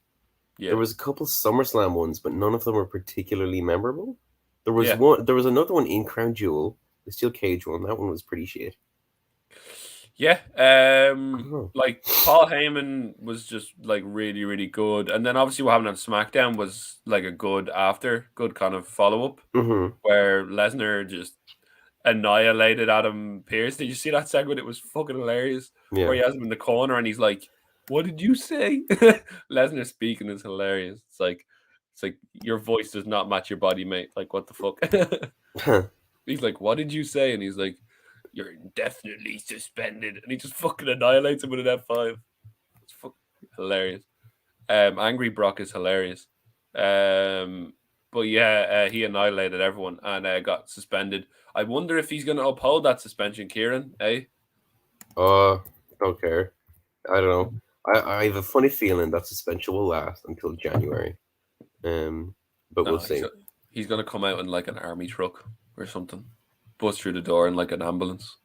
yeah, There was a couple SummerSlam ones, but none of them were particularly memorable. There was yeah, one. There was another one in Crown Jewel, the steel cage one. That one was pretty shit. yeah. I don't know. Like Paul Heyman was just like really, really good, and then obviously what happened on SmackDown was like a good kind of follow up Mm-hmm. where Lesnar just annihilated Adam Pearce. Did you see that segment? It was fucking hilarious. Where Yeah. he has him in the corner and he's like, "What did you say?" Lesnar speaking is hilarious. It's like your voice does not match your body, mate. Like what the fuck? He's like, "What did you say?" And he's like, "You're indefinitely suspended." And he just fucking annihilates him with an F5. It's fucking hilarious. Angry Brock is hilarious. But yeah, he annihilated everyone and got suspended. I wonder if he's going to uphold that suspension, Kieran. Eh? Don't care. I don't know. I have a funny feeling that suspension will last until January. But we'll No, see. he's going to come out in like an army truck or something, bust through the door in like an ambulance.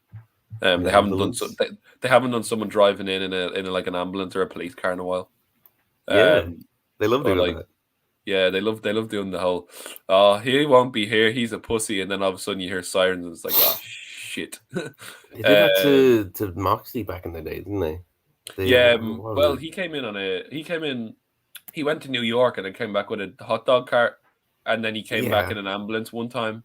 An They haven't done ambulance. they haven't done someone driving in a like an ambulance or a police car in a while. Yeah, Um, they love but doing like that. yeah, they love doing the whole, oh, he won't be here, he's a pussy, and then all of a sudden you hear sirens and it's like, oh shit. They did that um, to Moxley back in the day, didn't they? They yeah, what was well, it? he went to New York and then came back with a hot dog cart, and then he came back Yeah. in an ambulance one time.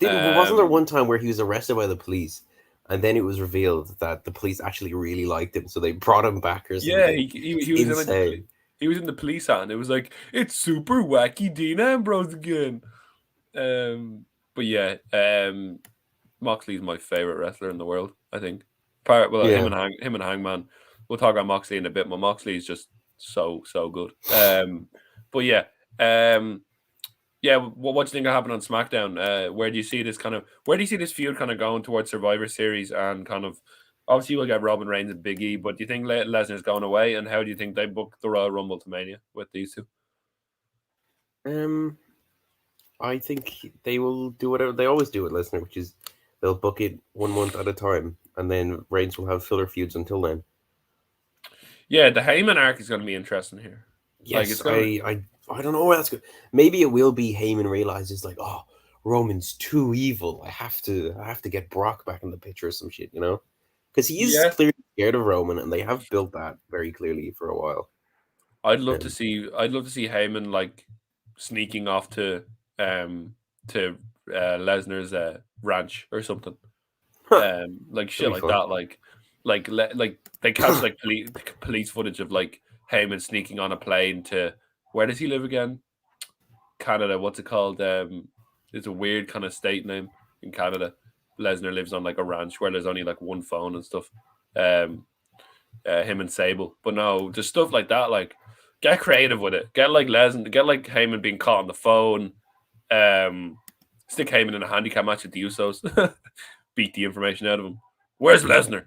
Wasn't there Um, one time where he was arrested by the police, and then it was revealed that the police actually really liked him, so they brought him back or yeah, something? It's he was in like insane. he was in the police hat, and it was like, it's super wacky Dean Ambrose again. But yeah, Moxley's my favorite wrestler in the world. I think. Yeah. Him and Hangman. We'll talk about Moxley in a bit, but Moxley's just so good. But yeah, yeah. What do you think will happen on SmackDown? Where do you see this Where do you see this feud kind of going towards Survivor Series and kind of? Obviously, we'll get Roman Reigns and Big E, but do you think Lesnar's going away? And how do you think they book the Royal Rumble to Mania with these two? Um, I think they will do whatever they always do with Lesnar, which is they'll book it 1 month at a time, and then Reigns will have filler feuds until then. Yeah, the Heyman arc is going to be interesting here. Like Yes, it's going to. I don't know where that's good. Maybe it will be Heyman realizes like, oh, Roman's too evil. I have to get Brock back in the picture or some shit, you know? Because he is Yeah, clearly scared of Roman, and they have built that very clearly for a while. Um, I'd love to see Heyman like sneaking off um to Lesnar's ranch or something. huh, Like that'd shit be like fun. that. Like they catch like police footage of like Heyman sneaking on a plane to, where does he live again? Canada. What's it called? It's a weird kind of state name in Canada. Lesnar lives on like a ranch where there's only like one phone and stuff. Um, him and Sable, but no, just stuff like that. Like, get creative with it. Get like Lesnar, get like Heyman being caught on the phone. Um, Stick Heyman in a handicap match with the Usos. Beat the information out of him. Where's Lesnar?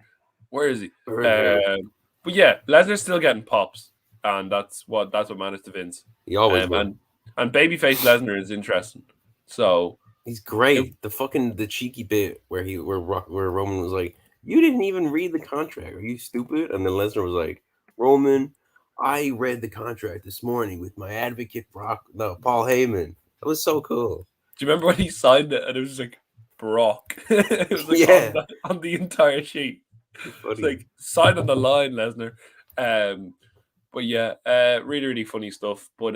Where is he? Heard, heard. But yeah, Lesnar's still getting pops, and that's what matters to Vince. He always Um, will. and and babyface Lesnar is interesting. So He's it, great. The cheeky bit where where Roman was like, "You didn't even read the contract. Are you stupid?" And then Lesnar was like, "Roman, I read the contract this morning with my advocate Paul Heyman. That was so cool." do you remember when he signed it and it was just like Brock? It was like Yeah, on the entire sheet. It's funny. like sign on the line, Lesnar. But yeah, really, really funny stuff. But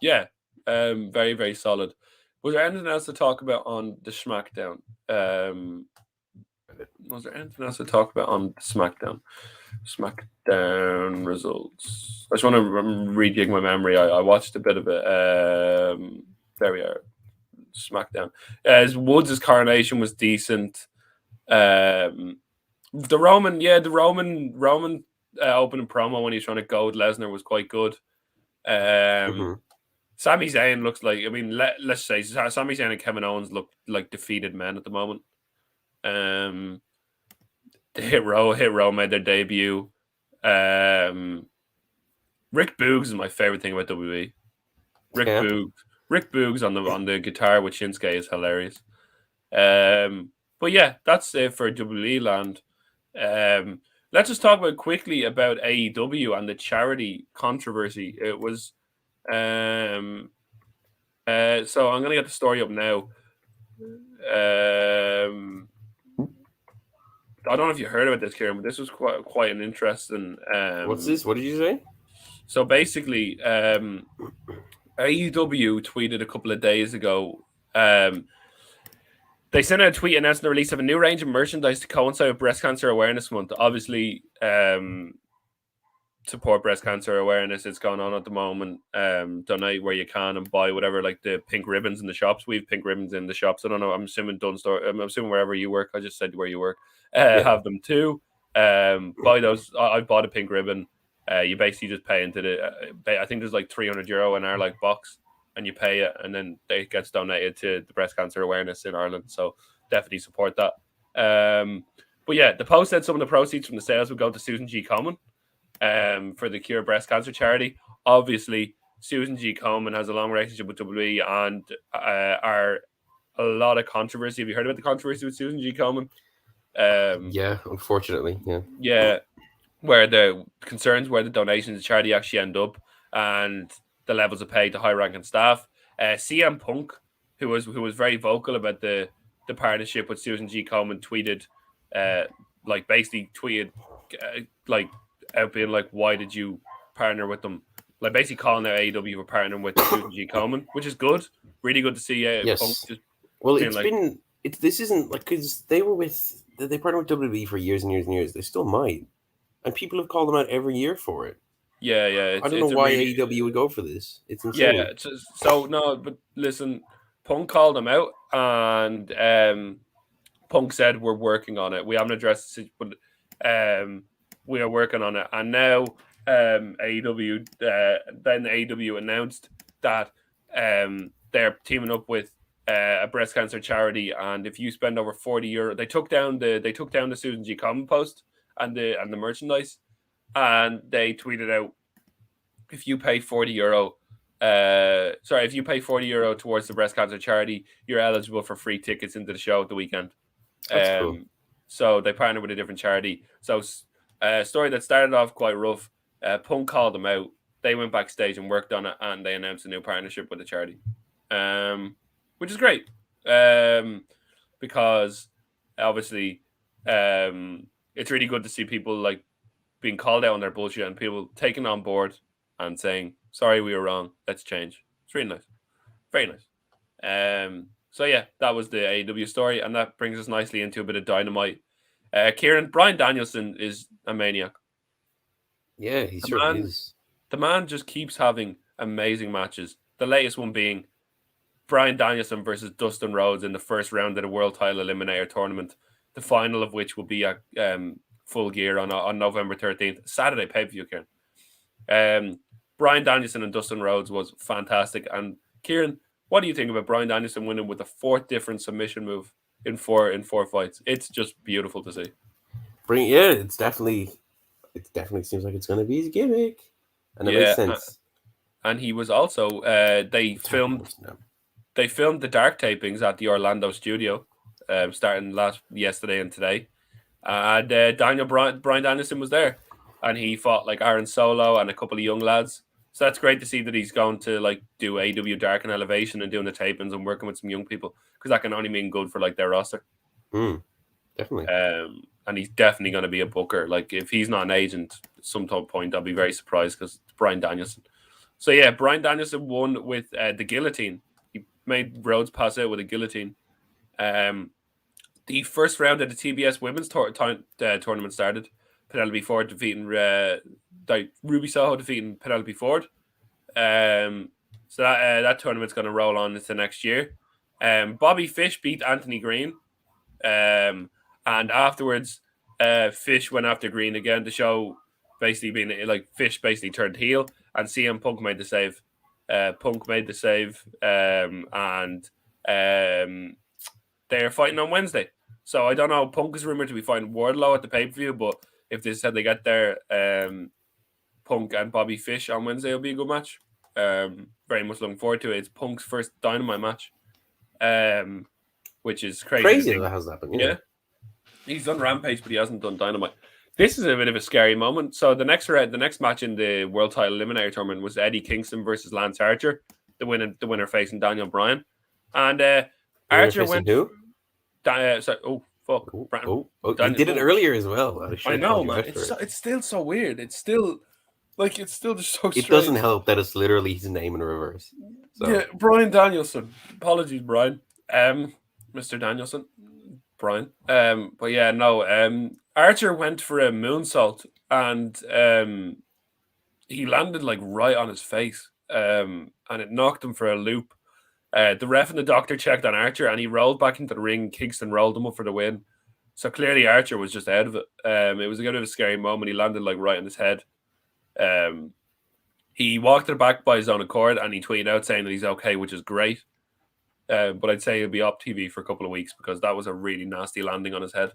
yeah, very, very solid. Was there anything else to talk about on the SmackDown? Was there anything else to talk about on SmackDown? SmackDown results. I just want to rejig my memory. I watched a bit of it. There we are. SmackDown. As Woods' coronation was decent. The Roman opening promo when he's trying to goad Lesnar was quite good. Hmm. Sami Zayn looks like, I mean, let's say Sami Zayn and Kevin Owens look like defeated men at the moment. The Hit Row made their debut. Rick Boogs is my favorite thing about WWE. Yeah, Rick Boogs on the guitar with Shinsuke is hilarious. But yeah, that's it for WWE land. Let's just talk quickly about AEW and the charity controversy. It was so I'm gonna get the story up now. I don't know if you heard about this, Kieran, but this was quite an interesting. what's this? What did you say? So basically, AEW tweeted a couple of days ago. They sent out a tweet announcing the release of a new range of merchandise to coincide with Breast Cancer Awareness Month. Obviously, support breast cancer awareness. It's going on at the moment. Donate where you can and buy whatever, like the pink ribbons in the shops. We have pink ribbons in the shops. I don't know. I'm assuming Dunstore. I'm assuming wherever you work. I just said where you work. Yeah. Have them too. Buy those. I bought a pink ribbon. You basically just pay into the. I think there's like €300 in our like box, and you pay it, and then it gets donated to the breast cancer awareness in Ireland. So definitely support that. But yeah, the post said some of the proceeds from the sales would go to Susan G. Komen for the Cure Breast Cancer charity. Obviously, Susan G. Komen has a long relationship with WWE and are a lot of controversy. Have you heard about the controversy with Susan G. Komen? Yeah, unfortunately, yeah. Yeah, where the concerns where the donations to charity actually end up and the levels of pay to high-ranking staff. CM Punk, who was very vocal about the partnership with Susan G. Komen, tweeted, basically tweeted, like out being like, why did you partner with them? Like basically calling out AEW for partnering with Susan G. Komen, which is good. Really good to see Punk Yes. just Well, being like, this isn't like because they partnered with WWE for years and years and years. They still might, and people have called them out every year for it. yeah, I don't know it's a why really AEW would go for this. It's yeah. insane. So no, but listen, Punk called him out, and Punk said we're working on it. We haven't addressed it, but we are working on it. And now AEW, then AEW announced that they're teaming up with a breast cancer charity, and if you spend over €40, they took down the Susan G. Komen post and the merchandise, and they tweeted out, if you pay €40. If you pay €40 towards the breast cancer charity, you're eligible for free tickets into the show at the weekend. That's cool. So they partnered with a different charity. So a story that started off quite rough. Punk called them out. They went backstage and worked on it, and they announced a new partnership with the charity, which is great because obviously it's really good to see people like being called out on their bullshit and people taking on board and saying, sorry, we were wrong. Let's change. It's really nice. Very nice. So yeah, that was the AEW story, and that brings us nicely into a bit of Dynamite. Kieran, Bryan Danielson is a maniac. Yeah, he The certainly man, is. the man just keeps having amazing matches. The latest one being Bryan Danielson versus Dustin Rhodes in the first round of the World Title Eliminator Tournament, the final of which will be at Full Gear on November 13th, Saturday pay-per-view, Kieran. Bryan Danielson and Dustin Rhodes was fantastic. And Kieran, what do you think about Bryan Danielson winning with a fourth different submission move in four fights? It's just beautiful to see. It definitely seems like it's going to be his gimmick, and it makes Yeah, sense. and he was also they filmed the dark tapings at the Orlando studio, starting yesterday and today. And Brian Danielson was there, and he fought like Aaron Solo and a couple of young lads. So that's great to see that he's going to like do AW Dark and Elevation and doing the tapings and working with some young people, because that can only mean good for like their roster. Definitely. And he's definitely going to be a booker. Like if he's not an agent at some point, I'll be very surprised, because it's Brian Danielson. So yeah, Brian Danielson won with the guillotine. He made Rhodes pass out with a guillotine. The first round of the TBS Women's Tournament started. Penelope Ford defeating Ruby Soho defeating Penelope Ford. So that tournament's going to roll on into next year. Bobby Fish beat Anthony Green. And afterwards, Fish went after Green again. The show basically being like Fish basically turned heel, and CM Punk made the save. Punk made the save, and they're fighting on Wednesday. So I don't know. Punk is rumored to be fighting Wardlow at the pay-per-view, but if they said they get there, Punk and Bobby Fish on Wednesday will be a good match. Very much looking forward to it. It's Punk's first Dynamite match, which is crazy that has happened. Yeah, he's done Rampage, but he hasn't done Dynamite. This is a bit of a scary moment. So the next match in the World Title Eliminator Tournament was Eddie Kingston versus Lance Archer, the winner facing Daniel Bryan, and Archer went. Who? Fuck! He did it earlier as well. I know, man. It's still so weird. It's still just so strange. It doesn't help that it's literally his name in reverse. So. Yeah, Brian Danielson. Apologies, Brian. Mr. Danielson. Brian. But yeah, no. Archer went for a moonsault, and he landed like right on his face. And it knocked him for a loop. The ref and the doctor checked on Archer, and he rolled back into the ring. Kingston rolled him up for the win. So clearly Archer was just out of it. It was a bit of a scary moment. He landed like right on his head. He walked it back by his own accord, and he tweeted out saying that he's okay, which is great. But I'd say he'll be off TV for a couple of weeks, because that was a really nasty landing on his head.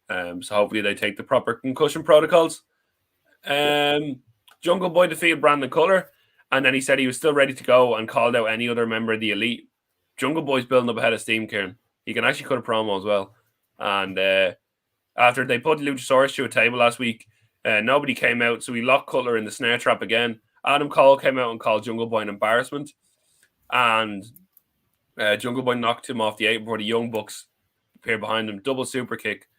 So hopefully they take the proper concussion protocols. Jungle Boy defeated Brandon Cutler, and then he said he was still ready to go and called out any other member of the Elite. Jungle Boy's building up a head of steam, Kieran. He can actually cut a promo as well. And after they put Luchasaurus to a table last week, nobody came out, so he locked Cutler in the snare trap again. Adam Cole came out and called Jungle Boy an embarrassment. And Jungle Boy knocked him off the apron before the Young Bucks appeared behind him. Double super kick,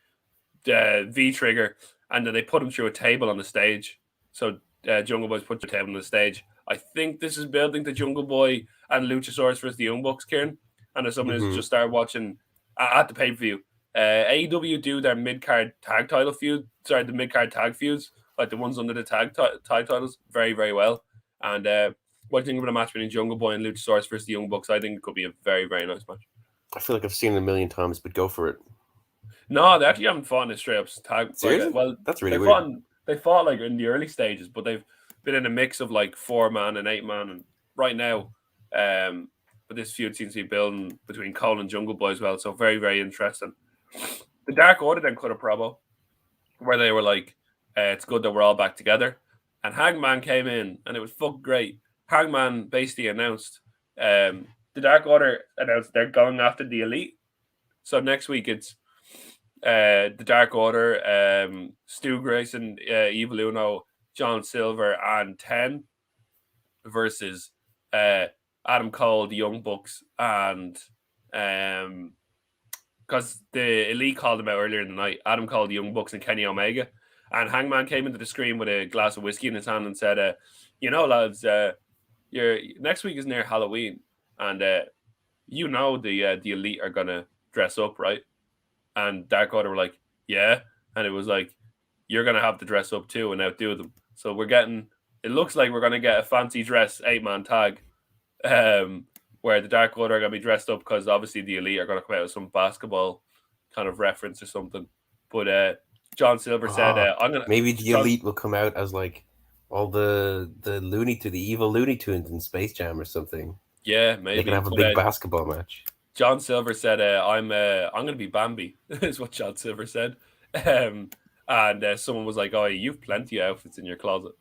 V-trigger, and then they put him through a table on the stage. So Jungle Boy's put the table on the stage. I think this is building to Jungle Boy and Luchasaurus versus the Young Bucks, Kieran. And as someone who's just started watching at the pay-per-view, AEW do their mid-card tag title feud. Sorry, the mid-card tag feuds, like the ones under the tag titles, very, very well. And what do you think of a match between Jungle Boy and Luchasaurus versus the Young Bucks? I think it could be a very, very nice match. I feel like I've seen it a million times, but go for it. No, they actually haven't fought in a straight-up tag. Seriously? Well, that's really weird. They fought like in the early stages, but they've been in a mix of like 4-man and 8-man, and right now, but this feud seems to be building between Cole and Jungle Boy as well. So very, very interesting. The Dark Order then cut a promo where they were like, "It's good that we're all back together." And Hangman came in, and it was fucking great. Hangman basically announced, the Dark Order announced they're going after the Elite. So next week it's the Dark Order, Stu Grayson, Evil Uno, John Silver, and 10 versus Adam Cole, the Young Bucks, and because the Elite called them out earlier in the night, Adam Cole, the Young Bucks, and Kenny Omega. And Hangman came into the screen with a glass of whiskey in his hand and said, lads, your next week is near Halloween, and the Elite are gonna dress up, right? And Dark Order were like, yeah, and it was like, you're gonna have to dress up too and outdo them. So it looks like we're gonna get a fancy dress 8-man tag, where the Dark Order are gonna be dressed up, because obviously the Elite are gonna come out with some basketball kind of reference or something. But John Silver said, maybe the Elite will come out as like all the evil Looney Tunes in Space Jam or something. Yeah, maybe they can have a big basketball match. John Silver said, "I'm going to be Bambi," is what John Silver said. And and someone was like, "Oh, you've plenty of outfits in your closet,"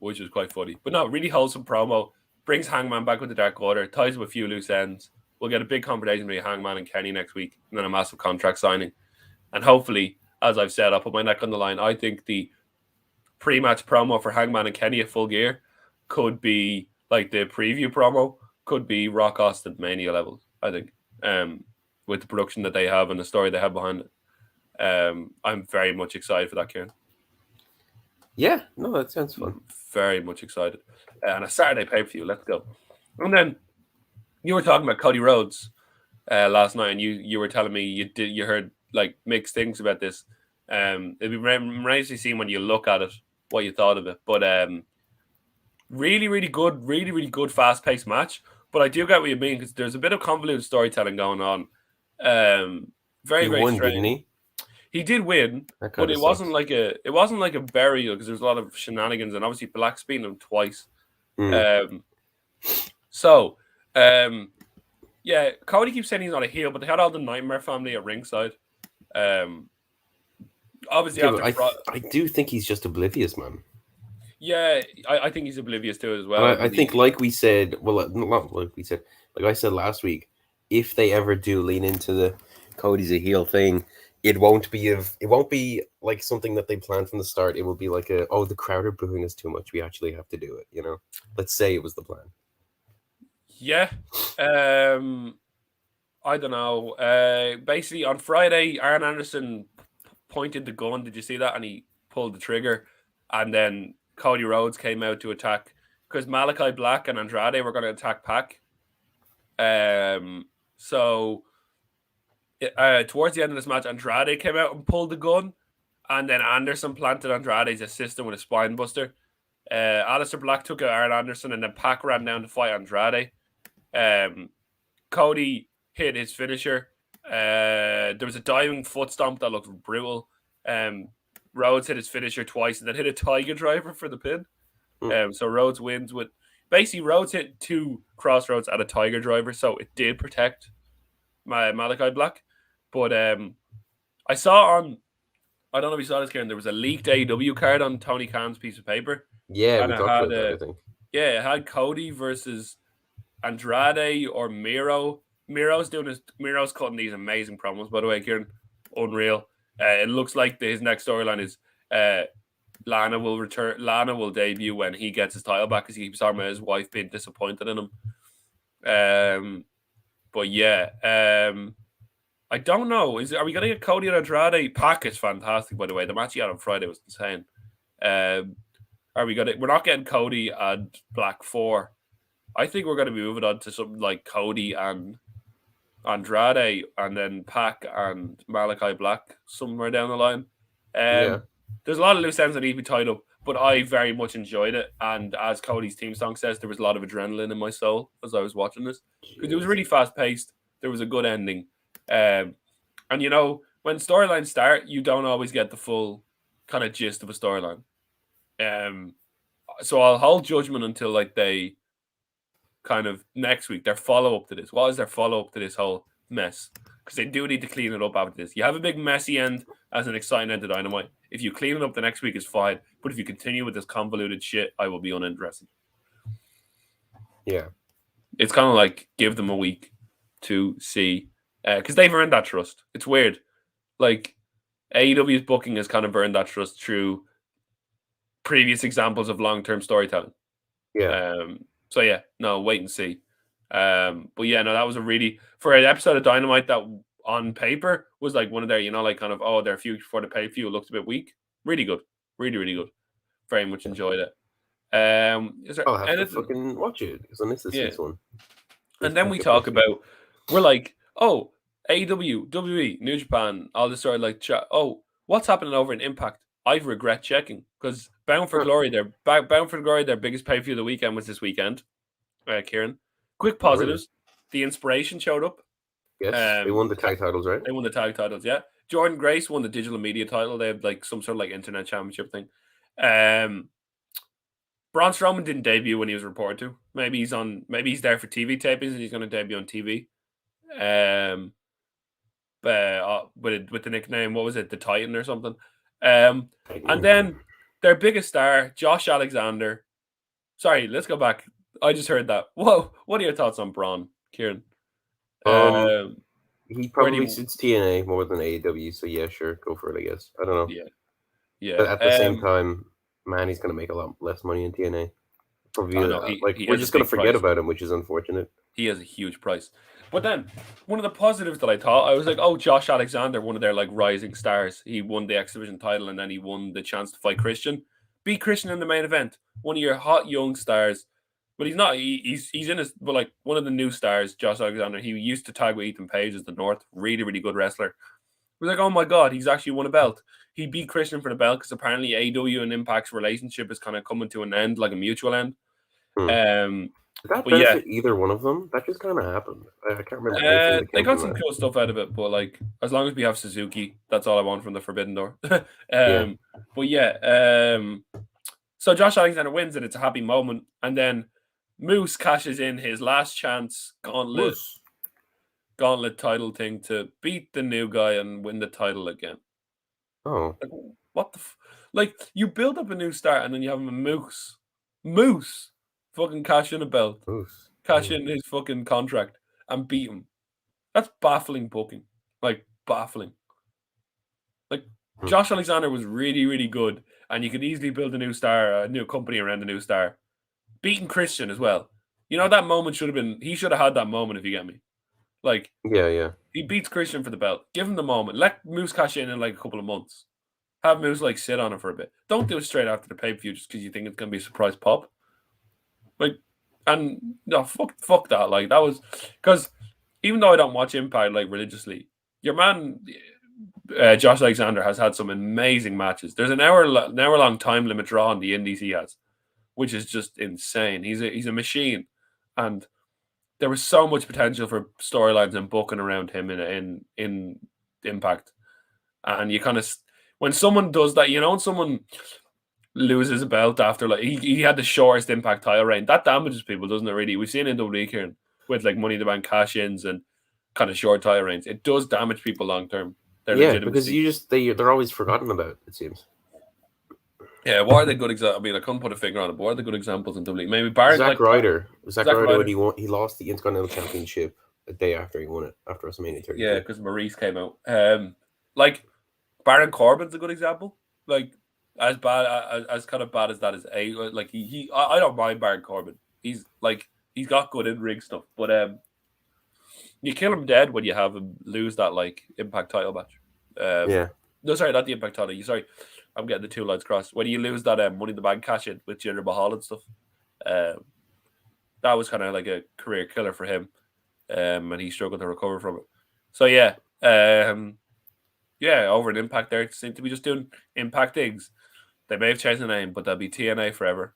which was quite funny. But no, really wholesome promo. Brings Hangman back with the Dark Order, ties up a few loose ends. We'll get a big confrontation between Hangman and Kenny next week, and then a massive contract signing. And hopefully, as I've said, I'll put my neck on the line. I think the pre-match promo for Hangman and Kenny at Full Gear could be like the preview promo could be Rock Austin Mania levels. I think, with the production that they have and the story they have behind it. I'm very much excited for that, Kieran. Yeah, no, that sounds fun. Very much excited. And a Saturday pay-per-view. Let's go. And then you were talking about Cody Rhodes last night, and you were telling me you heard like mixed things about this. It'd be amazing to see when you look at it what you thought of it. But really, really good fast-paced match. But I do get what you mean because there's a bit of convoluted storytelling going on. Very, He very won, strange. didn't he? He did win, That but kinda it wasn't sucks. like a burial because there's a lot of shenanigans and obviously Black's beating him twice. Mm. So yeah, Cody keeps saying he's not a heel, but they had all the Nightmare family at ringside. Obviously Yeah, after but I do think he's just oblivious, man. yeah, I think he's oblivious to it as well. And I think, like we said, well, not like we said, like I said last week, if they ever do lean into the Cody's a heel thing, it won't be like something that they planned from the start. It will be like the crowd are booing us too much. We actually have to do it. You know, let's say it was the plan. Yeah. I don't know. Basically, on Friday, Arn Anderson pointed the gun. Did you see that? And he pulled the trigger. And then Cody Rhodes came out to attack because Malachi Black and Andrade were going to attack Pac. So towards the end of this match, Andrade came out and pulled the gun. And then Anderson planted Andrade's assistant with a spine buster. Aleister Black took out Arn Anderson, and then Pac ran down to fight Andrade. Cody hit his finisher. There was a diving foot stomp that looked brutal. Rhodes hit his finisher twice and then hit a Tiger Driver for the pin. So Rhodes wins with basically Rhodes hit 2 crossroads at a Tiger Driver, so it did protect Malachi Black. But I saw on, I don't know if you saw this, Karen, there was a leaked AEW card on Tony Khan's piece of paper. Yeah, And we it talked had, about that. I think. yeah, it had Cody versus Andrade or Miro. Miro's cutting these amazing promos, by the way, Kieran. Unreal. It looks like his next storyline is Lana will return. Lana will debut when he gets his title back because he keeps talking about his wife being disappointed in him. But yeah, I don't know. Are we gonna get Cody and Andrade? Pac is fantastic, by the way. The match he had on Friday was insane. Are we gonna? We're not getting Cody and Black 4. I think we're gonna be moving on to something like Cody and Andrade, and then Pac and Malachi Black somewhere down the line. Yeah. There's a lot of loose ends that need to be tied up, but I very much enjoyed it. And as Cody's theme song says, there was a lot of adrenaline in my soul as I was watching this because it was really fast paced. There was a good ending, and you know when storylines start, you don't always get the full kind of gist of a storyline. So I'll hold judgment until like they kind of next week, their follow up to this. What is their follow up to this whole mess? Because they do need to clean it up after this. You have a big messy end as an exciting end to Dynamite. If you clean it up the next week, it's fine. But if you continue with this convoluted shit, I will be uninterested. Yeah. It's kind of like give them a week to see. Because they've earned that trust. It's weird. Like AEW's booking has kind of earned that trust through previous examples of long-term storytelling. Yeah. So yeah, no, wait and see. But yeah, no, that was a really for an episode of Dynamite that on paper was like one of their, like kind of their few before the pay view looked a bit weak. Really good, really really good. Very much enjoyed it. Is there I'll have anything? to fucking watch it because I missed this week's one. And then we talk about we're like, AEW, WWE, New Japan, all this sort of like chat. What's happening over in Impact? I regret checking because Bound for Glory, their biggest pay per view of the weekend was this weekend. Kieran, quick positives. The Inspiration showed up. Yes, they won the tag titles, right? They won the tag titles, yeah. Jordan Grace won the digital media title. They have like some sort of like internet championship thing. Braun Strowman didn't debut when he was reported to. Maybe he's there for TV tapings and he's going to debut on TV. With the nickname, what was it, the Titan or something? And then their biggest star, Josh Alexander. Sorry, let's go back. I just heard that. Whoa, what are your thoughts on Braun, Kieran? Um, Um, he where do probably you? suits TNA more than AEW, so yeah, sure, go for it. I guess I don't know, Yeah, but yeah. at the same time, man, he's gonna make a lot less money in TNA. Probably I know like he we're has a just gonna big forget price. about him, which is unfortunate. He has a huge price. But then one of the positives that I thought, I was like, oh, Josh Alexander, one of their like rising stars. He won the X Division title and then he won the chance to fight Christian. Beat Christian in the main event. One of your hot young stars. But he's not. He's in his. But like one of the new stars, Josh Alexander. He used to tag with Ethan Page as the North. Really, really good wrestler. We're like, oh my god, he's actually won a belt. He beat Christian for the belt because apparently AEW and Impact's relationship is kind of coming to an end, like a mutual end. Hmm. Um, Did that but yeah, benefit either one of them? That just kind of happened. I can't remember anything that they came got from some that. cool stuff out of it, but like as long as we have Suzuki, that's all I want from the Forbidden Door. Yeah, But yeah, so Josh Alexander wins and it's a happy moment, and then Moose cashes in his last chance Moose. gauntlet title thing to beat the new guy and win the title again. Oh, Like what the like you build up a new star and then you have him a Moose, fucking cash in a belt, Moose. cash Hmm. in his fucking contract and beat him. That's baffling booking. Like baffling. Like Hmm. Josh Alexander was really, really good, and you could easily build a new star, a new company around the new star. Beating Christian as well. You know that moment should have been. He should have had that moment if you get me. Like Yeah, yeah, he beats Christian for the belt. Give him the moment. Let Moose cash in like a couple of months. Have Moose like sit on it for a bit. Don't do it straight after the pay per view just because you think it's gonna be a surprise pop. Like, and no, fuck that. Like that was because even though I don't watch Impact like religiously, your man Josh Alexander has had some amazing matches. There's an hour long time limit draw on the indies he has, which is just insane. He's a machine, and there was so much potential for storylines and booking around him in Impact. And you kind of when someone does that, you know, when someone loses a belt after like he had the shortest Impact title reign, that damages people, doesn't it? Really, we've seen in WWE here with like Money in the Bank cash-ins and kind of short title reigns. It does damage people long term. Their yeah. Because legitimacy. they're always forgotten about. It seems. Yeah, what are the good examples? I mean, I couldn't put a finger on it, but what are the good examples in WWE? Maybe Baron, Zack like Ryder. Zack Zack Ryder when Ryder. he lost the Intercontinental Championship a day after he won it after WrestleMania Yeah, 32. because Maurice came out. Like Baron Corbin's a good example. Like as bad as kind of bad as that is. Like I don't mind Baron Corbin. He's got good in ring stuff, but you kill him dead when you have him lose that like Impact title match. Um, Yeah. no, sorry, not the Impact title. You sorry, I'm getting the two lines crossed. When you lose that Money in the Bank cash in with Jinder Mahal and stuff, um, that was kind of like a career killer for him, and he struggled to recover from it. So yeah, over an Impact there seem to be just doing Impact things. They may have changed the name, but they'll be TNA forever.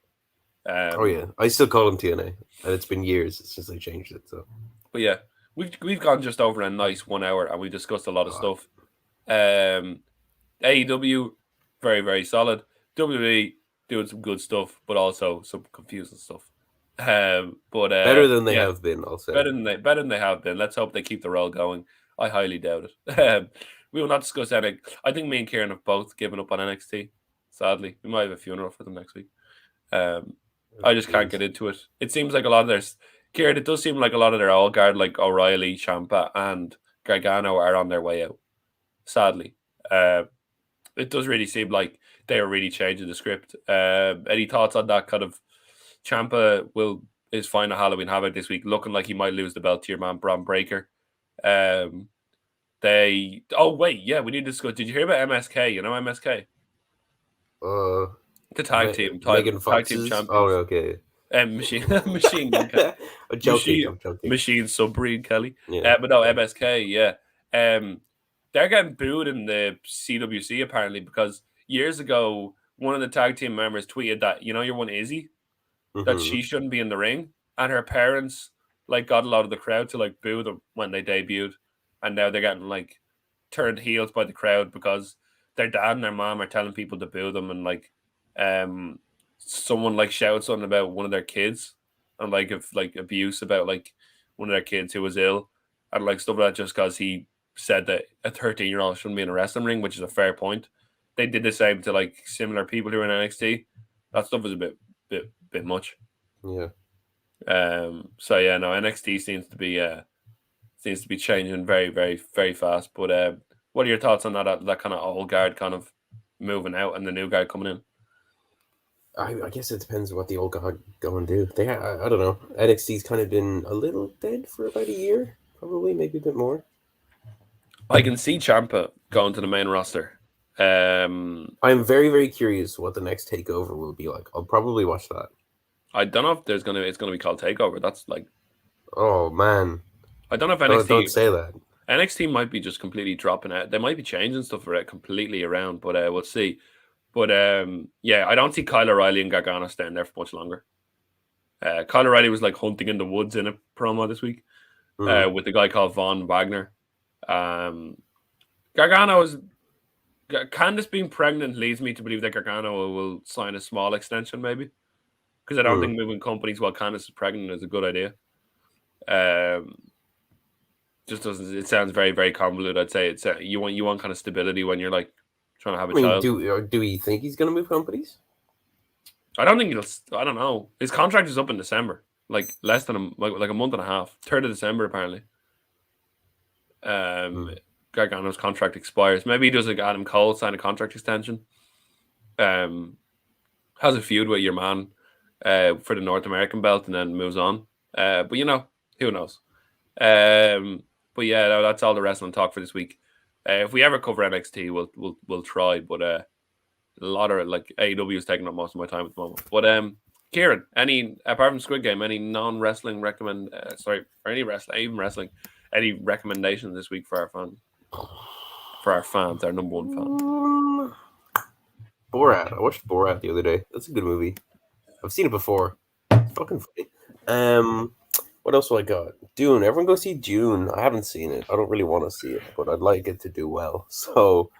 Oh Um, yeah. I still call him TNA, and it's been years since they changed it. So. but yeah, we've gone just over a nice 1 hour, and we discussed a lot of stuff. AEW, very, very solid. WWE doing some good stuff, but also some confusing stuff. But Better than they yeah, have been, I'll say. better than they have been. Let's hope they keep the roll going. I highly doubt it. We will not discuss any. I think me and Kieran have both given up on NXT. Sadly, we might have a funeral for them next week. I just can't Jeez. get into it. It seems like a lot of their Kieran. It does seem like a lot of their old guard, like O'Reilly, Champa, and Gargano, are on their way out. Sadly, it does really seem like they are really changing the script. Any thoughts on that? Kind of Champa is final Halloween Havoc this week, looking like he might lose the belt to your man Braun Breaker. Um, we need to discuss. Did you hear about MSK? You know MSK, Uh, the tag team title, Megan tag team Fox's. Oh, champions. okay. Machine Gun Kelly. I'm joking. Machine I'm joking. Machine Submarine Kelly. Yeah. But no, MSK, yeah. They're getting booed in the CWC apparently because years ago one of the tag team members tweeted that, you know, your one Izzy, that Hmm. she shouldn't be in the ring. And her parents like got a lot of the crowd to like boo them when they debuted. And now they're getting like turned heels by the crowd because their dad and their mom are telling people to boo them, and like um someone like shouted something about one of their kids and like if like abuse about like one of their kids who was ill and like stuff like that just because he said that a 13-year-old shouldn't be in a wrestling ring, which is a fair point. they did the same to like similar people who are in NXT. That stuff was a bit much. Yeah. So yeah, no, NXT seems to be changing very, very, very fast. But what are your thoughts on that kind of old guard kind of moving out and the new guard coming in? I guess it depends what the old guy go and do. I don't know. NXT's kind of been a little dead for about a year, probably maybe a bit more. I can see Ciampa going to the main roster. I'm very, very curious what the next takeover will be like. I'll probably watch that. I don't know if it's gonna be called Takeover. That's like, Oh man, I don't know if don't say that. NXT might be just completely dropping out. They might be changing stuff for it completely around, but we'll see. But yeah, I don't see Kyle O'Reilly and Gargano staying there for much longer. Kyle O'Reilly was like hunting in the woods in a promo this week with a guy called Von Wagner. Gargano is Candice being pregnant leads me to believe that Gargano will sign a small extension, maybe, because I don't think moving companies while Candice is pregnant is a good idea. Just doesn't. It sounds very, very convoluted. I'd say it's you want kind of stability when you're like trying to have a child. Do we think he's gonna move companies? I don't think I don't know. His contract is up in December, like less than like a month and a half. 3rd of December apparently. Gargano's contract expires. Maybe he does like Adam Cole, sign a contract extension. Has a feud with your man for the North American belt and then moves on. But who knows? But yeah, no, that's all the wrestling talk for this week. If we ever cover NXT, we'll try. But a lot of like AEW is taking up most of my time at the moment. But Kieran, apart from Squid Game, any non-wrestling even wrestling, any recommendations this week for our fans? For our fans, our number one fan. Borat. I watched Borat the other day. That's a good movie. I've seen it before. It's fucking funny. What else do I got? Dune. Everyone go see Dune. I haven't seen it. I don't really want to see it, but I'd like it to do well. So,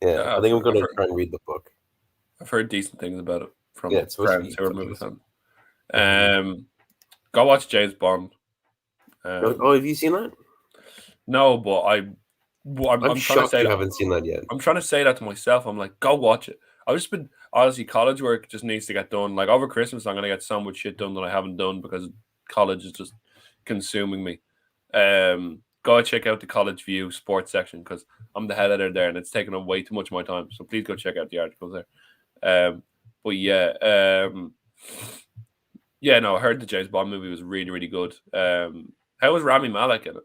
yeah, I think I'm going to try and read the book. I've heard decent things about it from friends who are movie fans. Go watch James Bond. Have you seen that? No, but I'm shocked you haven't seen that yet. I'm trying to say that to myself. I'm like, go watch it. I've just been, honestly, college work just needs to get done. Like over Christmas, I'm going to get so much shit done that I haven't done because college is just consuming me. Go check out the College View sports section because I'm the head editor there and it's taking up way too much of my time. So please go check out the articles there. But yeah, no, I heard the James Bond movie was really, really good. How was Rami Malek in it?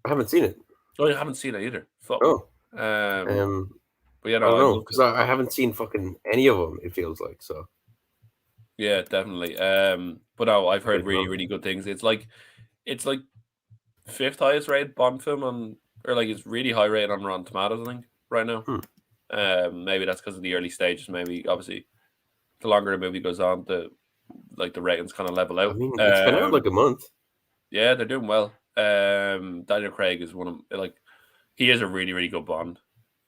I haven't seen it. Oh, you haven't seen it either. Fuck. Oh. But yeah, no, I don't know because I haven't seen fucking any of them. It feels like so. Yeah, definitely. But no, I've heard really, really good things. It's like 5th highest rated Bond film it's really high rated on Rotten Tomatoes, I think, right now. Maybe that's because of the early stages. Maybe obviously, the longer the movie goes on, the ratings kind of level out. I mean, it's been out like a month. Yeah, they're doing well. Daniel Craig is one of he is a really, really good Bond.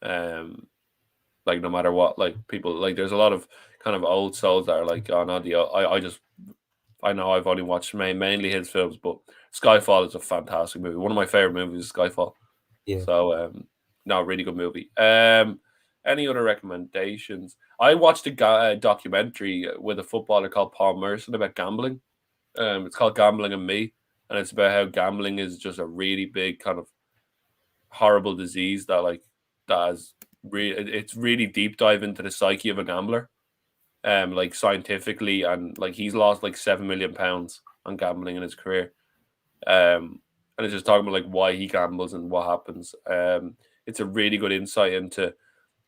No matter what, people there's a lot of kind of old souls that are like, oh no, I know I've only watched mainly his films, but Skyfall is a fantastic movie. One of my favorite movies is Skyfall. Yeah. So no, really good movie. Any other recommendations? I watched a documentary with a footballer called Paul Merson about gambling. It's called Gambling and Me, and it's about how gambling is just a really big kind of horrible disease it's really deep dive into the psyche of a gambler, scientifically, and he's lost £7 million on gambling in his career, and it's just talking about why he gambles and what happens. It's a really good insight into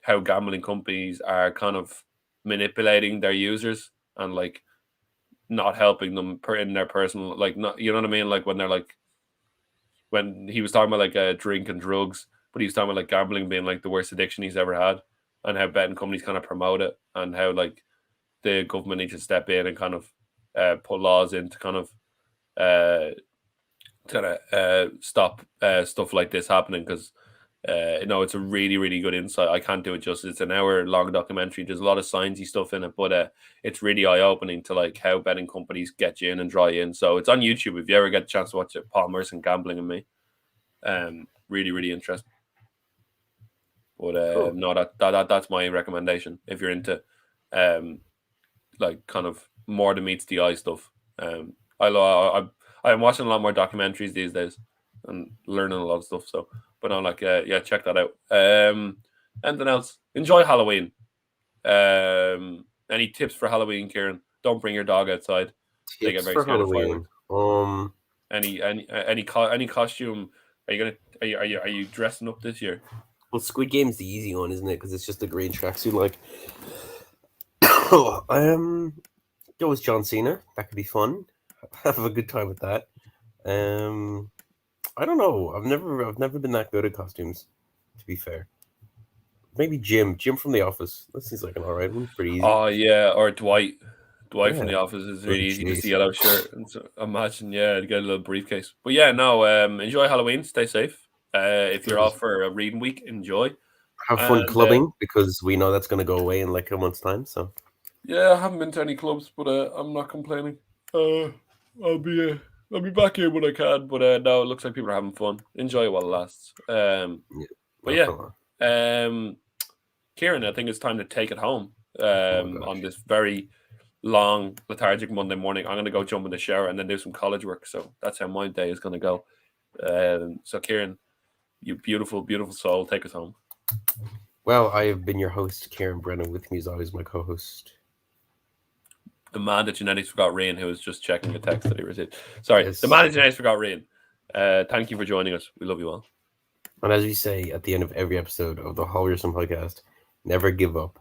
how gambling companies are kind of manipulating their users and not helping them in their personal not, you know what I mean, when they're when he was talking about drink and drugs, but he was talking about gambling being the worst addiction he's ever had, and how betting companies kind of promote it, and how the government needs to step in and kind of put laws in to kind of stop stuff like this happening, because it's a really, really good insight. I can't do it justice. It's an hour-long documentary. There's a lot of sciencey stuff in it, but it's really eye-opening to how betting companies get you in and draw you in. So it's on YouTube if you ever get a chance to watch it. Paul Merson, Gambling and Me. Really, really interesting. But Cool. no, that's my recommendation if you're into like kind of more than meets the eye stuff. I'm watching a lot more documentaries these days and learning a lot of stuff. So, but I'm like, yeah, check that out. Anything else? Enjoy Halloween. Any tips for Halloween, Kieran? Don't bring your dog outside. They get Tips very for scared of Halloween. fireworks. Any costume? Are you gonna are you dressing up this year? Well, Squid Game's the easy one, isn't it? Because it's just a green tracksuit. Like, go with John Cena. That could be fun. Have a good time with that. Um, I don't know. I've never been that good at costumes. To be fair, maybe Jim from The Office. That seems like an alright one. Pretty easy. Oh yeah, or Dwight. Dwight from Yeah. the Office is Oh really easy. Just the jeez. yellow shirt. And so, imagine, yeah, to get a little briefcase. But yeah, no. Enjoy Halloween. Stay safe. If you're off for a reading week, enjoy. Have fun And clubbing because we know that's going to go away in like a month's time. So yeah, I haven't been to any clubs, but I'm not complaining. Uh, I'll be uh, I'll be back here when I can. But no, it looks like people are having fun. Enjoy it while it lasts. yeah, But not yeah, for long. Kieran, I think it's time to take it home. Oh my On gosh. this very long lethargic Monday morning, I'm gonna go jump in the shower and then do some college work. So that's how my day is gonna go. So Kieran, you beautiful, beautiful soul, take us home. Well, I have been your host, Kieran Brennan. With me is always my co-host. The man that genetics forgot Rian, who was just checking a text that he received. Sorry, the Yes. man that genetics forgot Rian. Thank you for joining us. We love you all. And as we say at the end of every episode of the Holgerson podcast, never give up.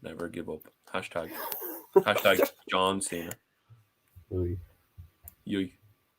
Never give up. Hashtag John Cena. Really. Yui.